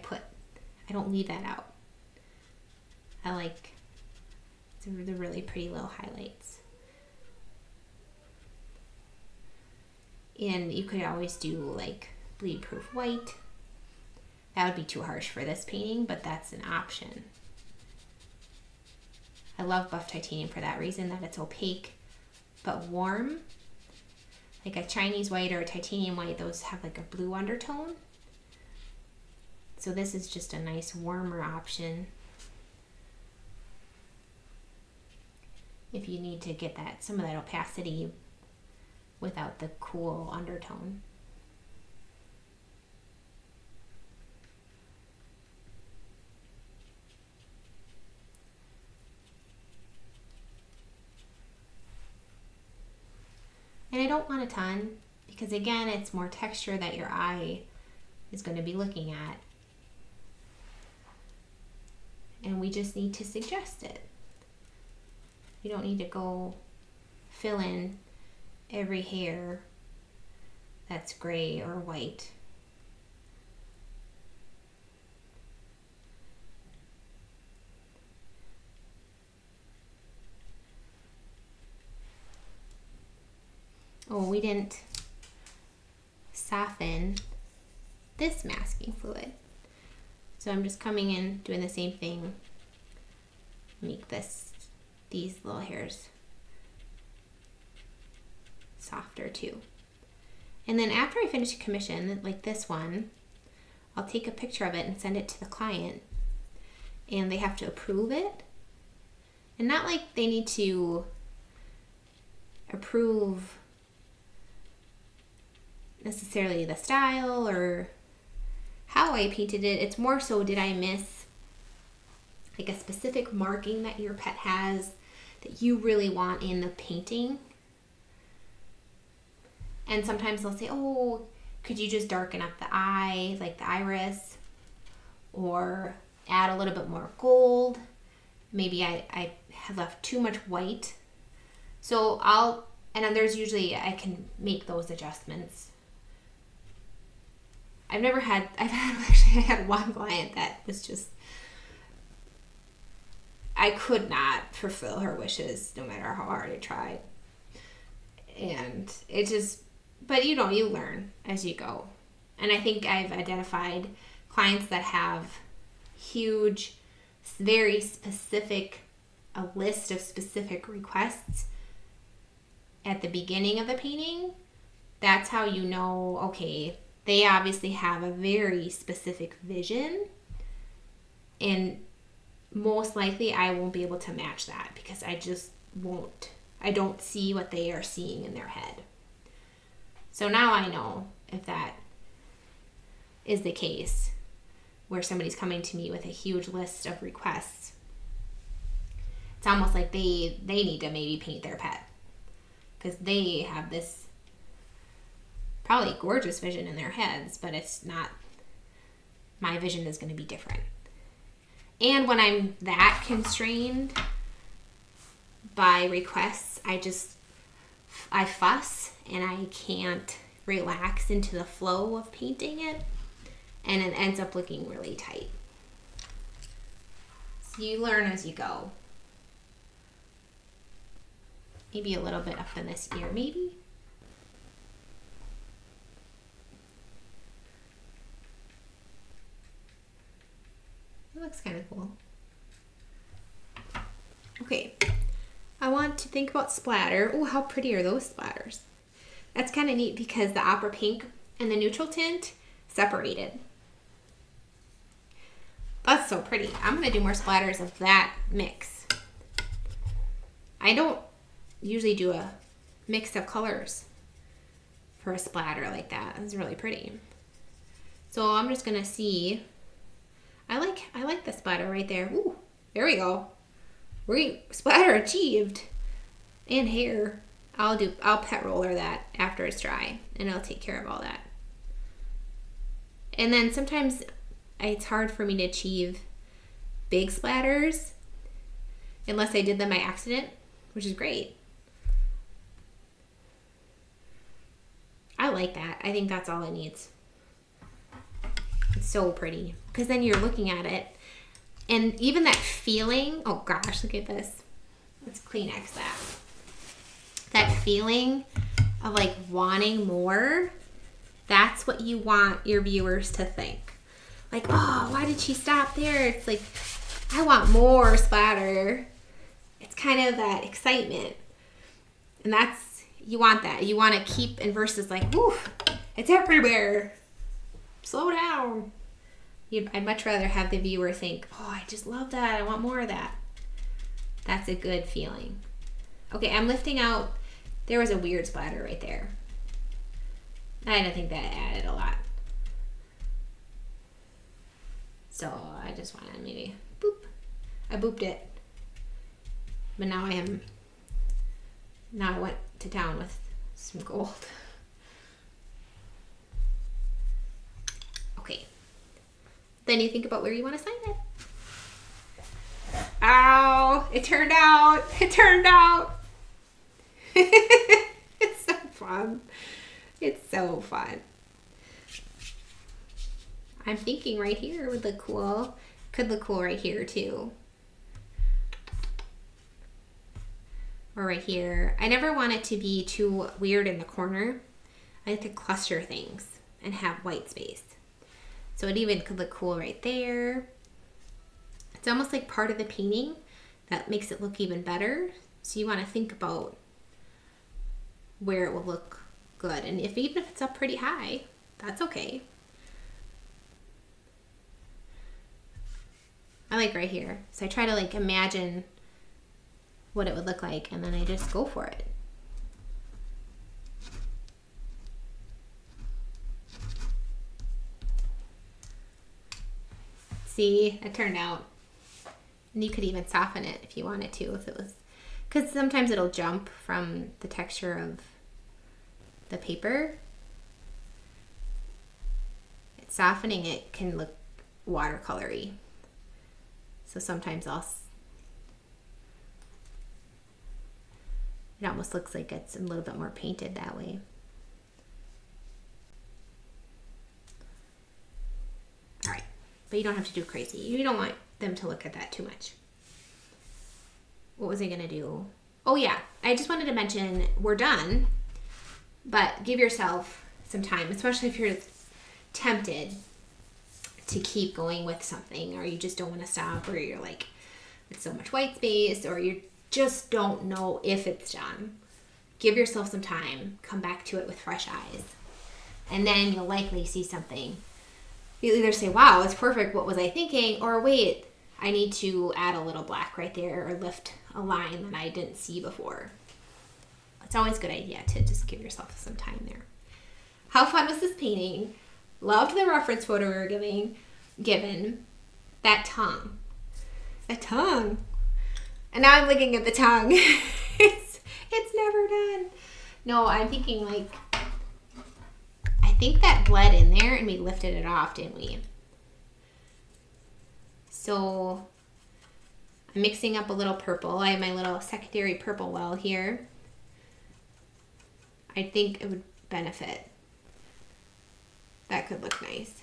Speaker 1: don't leave that out. I like the really pretty little highlights. And you could always do like bleed proof white. That would be too harsh for this painting, but that's an option. I love buff titanium for that reason, that it's opaque but warm. Like a Chinese white or a titanium white, those have like a blue undertone. So this is just a nice warmer option if you need to get some of that opacity without the cool undertone. And I don't want a ton because, again, it's more texture that your eye is going to be looking at. And we just need to suggest it. You don't need to go fill in every hair that's gray or white. Oh, we didn't soften this masking fluid. So I'm just coming in, doing the same thing. Make these little hairs softer too. And then after I finish a commission, like this one, I'll take a picture of it and send it to the client. And they have to approve it. And not like they need to approve necessarily the style or how I painted it. It's more so, did I miss like a specific marking that your pet has that you really want in the painting? And sometimes they'll say, oh, could you just darken up the eye, like the iris, or add a little bit more gold? Maybe I have left too much white. So and then there's usually, I can make those adjustments. I had one client that was just, I could not fulfill her wishes no matter how hard I tried. And it just, but you learn as you go. And I think I've identified clients that have huge, very specific, a list of specific requests at the beginning of the painting. That's how you know, okay, they obviously have a very specific vision, and most likely I won't be able to match that because I don't see what they are seeing in their head. So now I know if that is the case, where somebody's coming to me with a huge list of requests. It's almost like they need to maybe paint their pet because they have this probably gorgeous vision in their heads, but it's not, my vision is going to be different. And when I'm that constrained by requests, I fuss and I can't relax into the flow of painting it, and it ends up looking really tight. So you learn as you go. Maybe a little bit up in this ear, maybe. It looks kind of cool. Okay, I want to think about splatter. Oh, how pretty are those splatters? That's kind of neat because the opera pink and the neutral tint separated. That's so pretty. I'm going to do more splatters of that mix. I don't usually do a mix of colors for a splatter like that. It's really pretty. So I'm just going to see. I like the splatter right there. Ooh, there we go. Splatter achieved. And hair. I'll pet roller that after it's dry, and I'll take care of all that. And then sometimes it's hard for me to achieve big splatters unless I did them by accident, which is great. I like that. I think that's all it needs. It's so pretty because then you're looking at it, and even that feeling. Oh gosh, look at this. Let's Kleenex that. That feeling of like wanting more, that's what you want your viewers to think. Like, oh, why did she stop there? It's like, I want more splatter. It's kind of that excitement. And you want that. You want to keep in versus like, whew, it's everywhere. Slow down. I'd much rather have the viewer think, oh, I just love that. I want more of that. That's a good feeling. Okay, I'm lifting out. There was a weird splatter right there. I don't think that added a lot. So I just want to maybe boop. I booped it. But now I went to town with some gold. Okay. Then you think about where you want to sign it. Ow! It turned out! It turned out! It's so fun. It's so fun. I'm thinking right here would look cool. Could look cool right here too. Or right here. I never want it to be too weird in the corner. I like to cluster things and have white space. So it even could look cool right there. It's almost like part of the painting that makes it look even better. So you want to think about where it will look good. And even if it's up pretty high, that's okay. I like right here. So I try to like imagine what it would look like, and then I just go for it. See, it turned out. And you could even soften it if you wanted to, if it was, because sometimes it'll jump from the texture of the paper. Softening it can look watercolory. So sometimes it almost looks like it's a little bit more painted that way. All right, but you don't have to do crazy. You don't want them to look at that too much. What was I gonna do? Oh yeah, I just wanted to mention we're done, but give yourself some time, especially if you're tempted to keep going with something, or you just don't want to stop, or you're like, it's so much white space, or you just don't know if it's done. Give yourself some time, come back to it with fresh eyes, and then you'll likely see something. You'll either say, wow, it's perfect, what was I thinking, or wait, I need to add a little black right there, or lift a line that I didn't see before. It's always a good idea to just give yourself some time there. How fun was this painting? Loved the reference photo we were given. That tongue. The tongue. And now I'm looking at the tongue. It's never done. No, I'm thinking like, I think that bled in there and we lifted it off, didn't we? So I'm mixing up a little purple. I have my little secondary purple well here. I think it would benefit. That could look nice.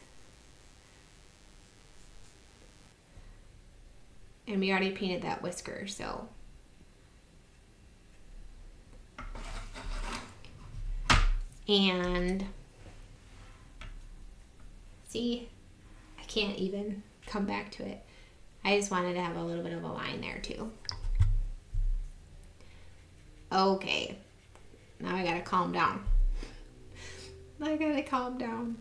Speaker 1: And we already painted that whisker, so. And see, I can't even come back to it. I just wanted to have a little bit of a line there too. Okay, now I gotta calm down. I gotta calm down.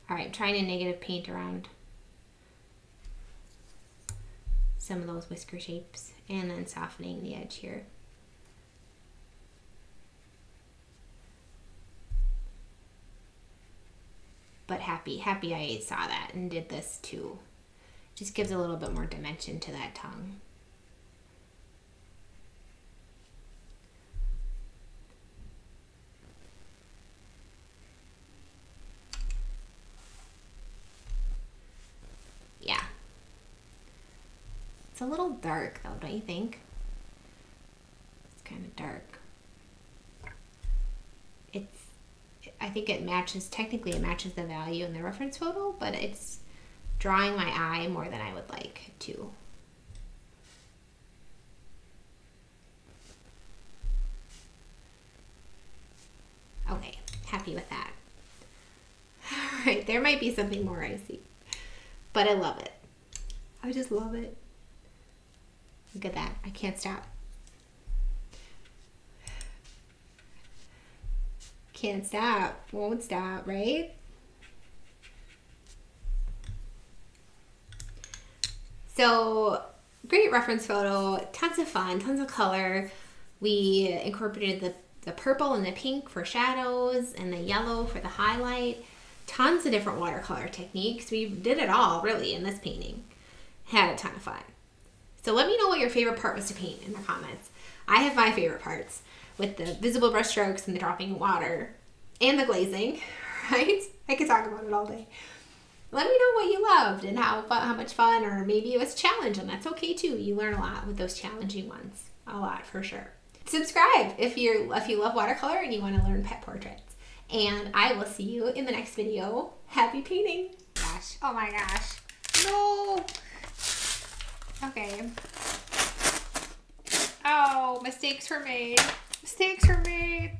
Speaker 1: All right, I'm trying to negative paint around some of those whisker shapes and then softening the edge here. but happy I saw that and did this too. Just gives a little bit more dimension to that tongue. Yeah. It's a little dark though, don't you think? It's kind of dark. I think it matches, technically it matches the value in the reference photo, but it's drawing my eye more than I would like to. Okay, happy with that. All right, there might be something more I see, but I love it. I just love it. Look at that, I can't stop. Can't stop, won't stop, right? So, great reference photo, tons of fun, tons of color. We incorporated the purple and the pink for shadows and the yellow for the highlight. Tons of different watercolor techniques. We did it all, really, in this painting. Had a ton of fun. So let me know what your favorite part was to paint in the comments. I have my favorite parts, with the visible brush strokes and the dropping water and the glazing, right? I could talk about it all day. Let me know what you loved and how much fun, or maybe it was a challenge, and that's okay too. You learn a lot with those challenging ones. A lot, for sure. Subscribe if you love watercolor and you want to learn pet portraits. And I will see you in the next video. Happy painting. Gosh, oh my gosh. No. Okay. Oh, mistakes were made. Mistakes were made.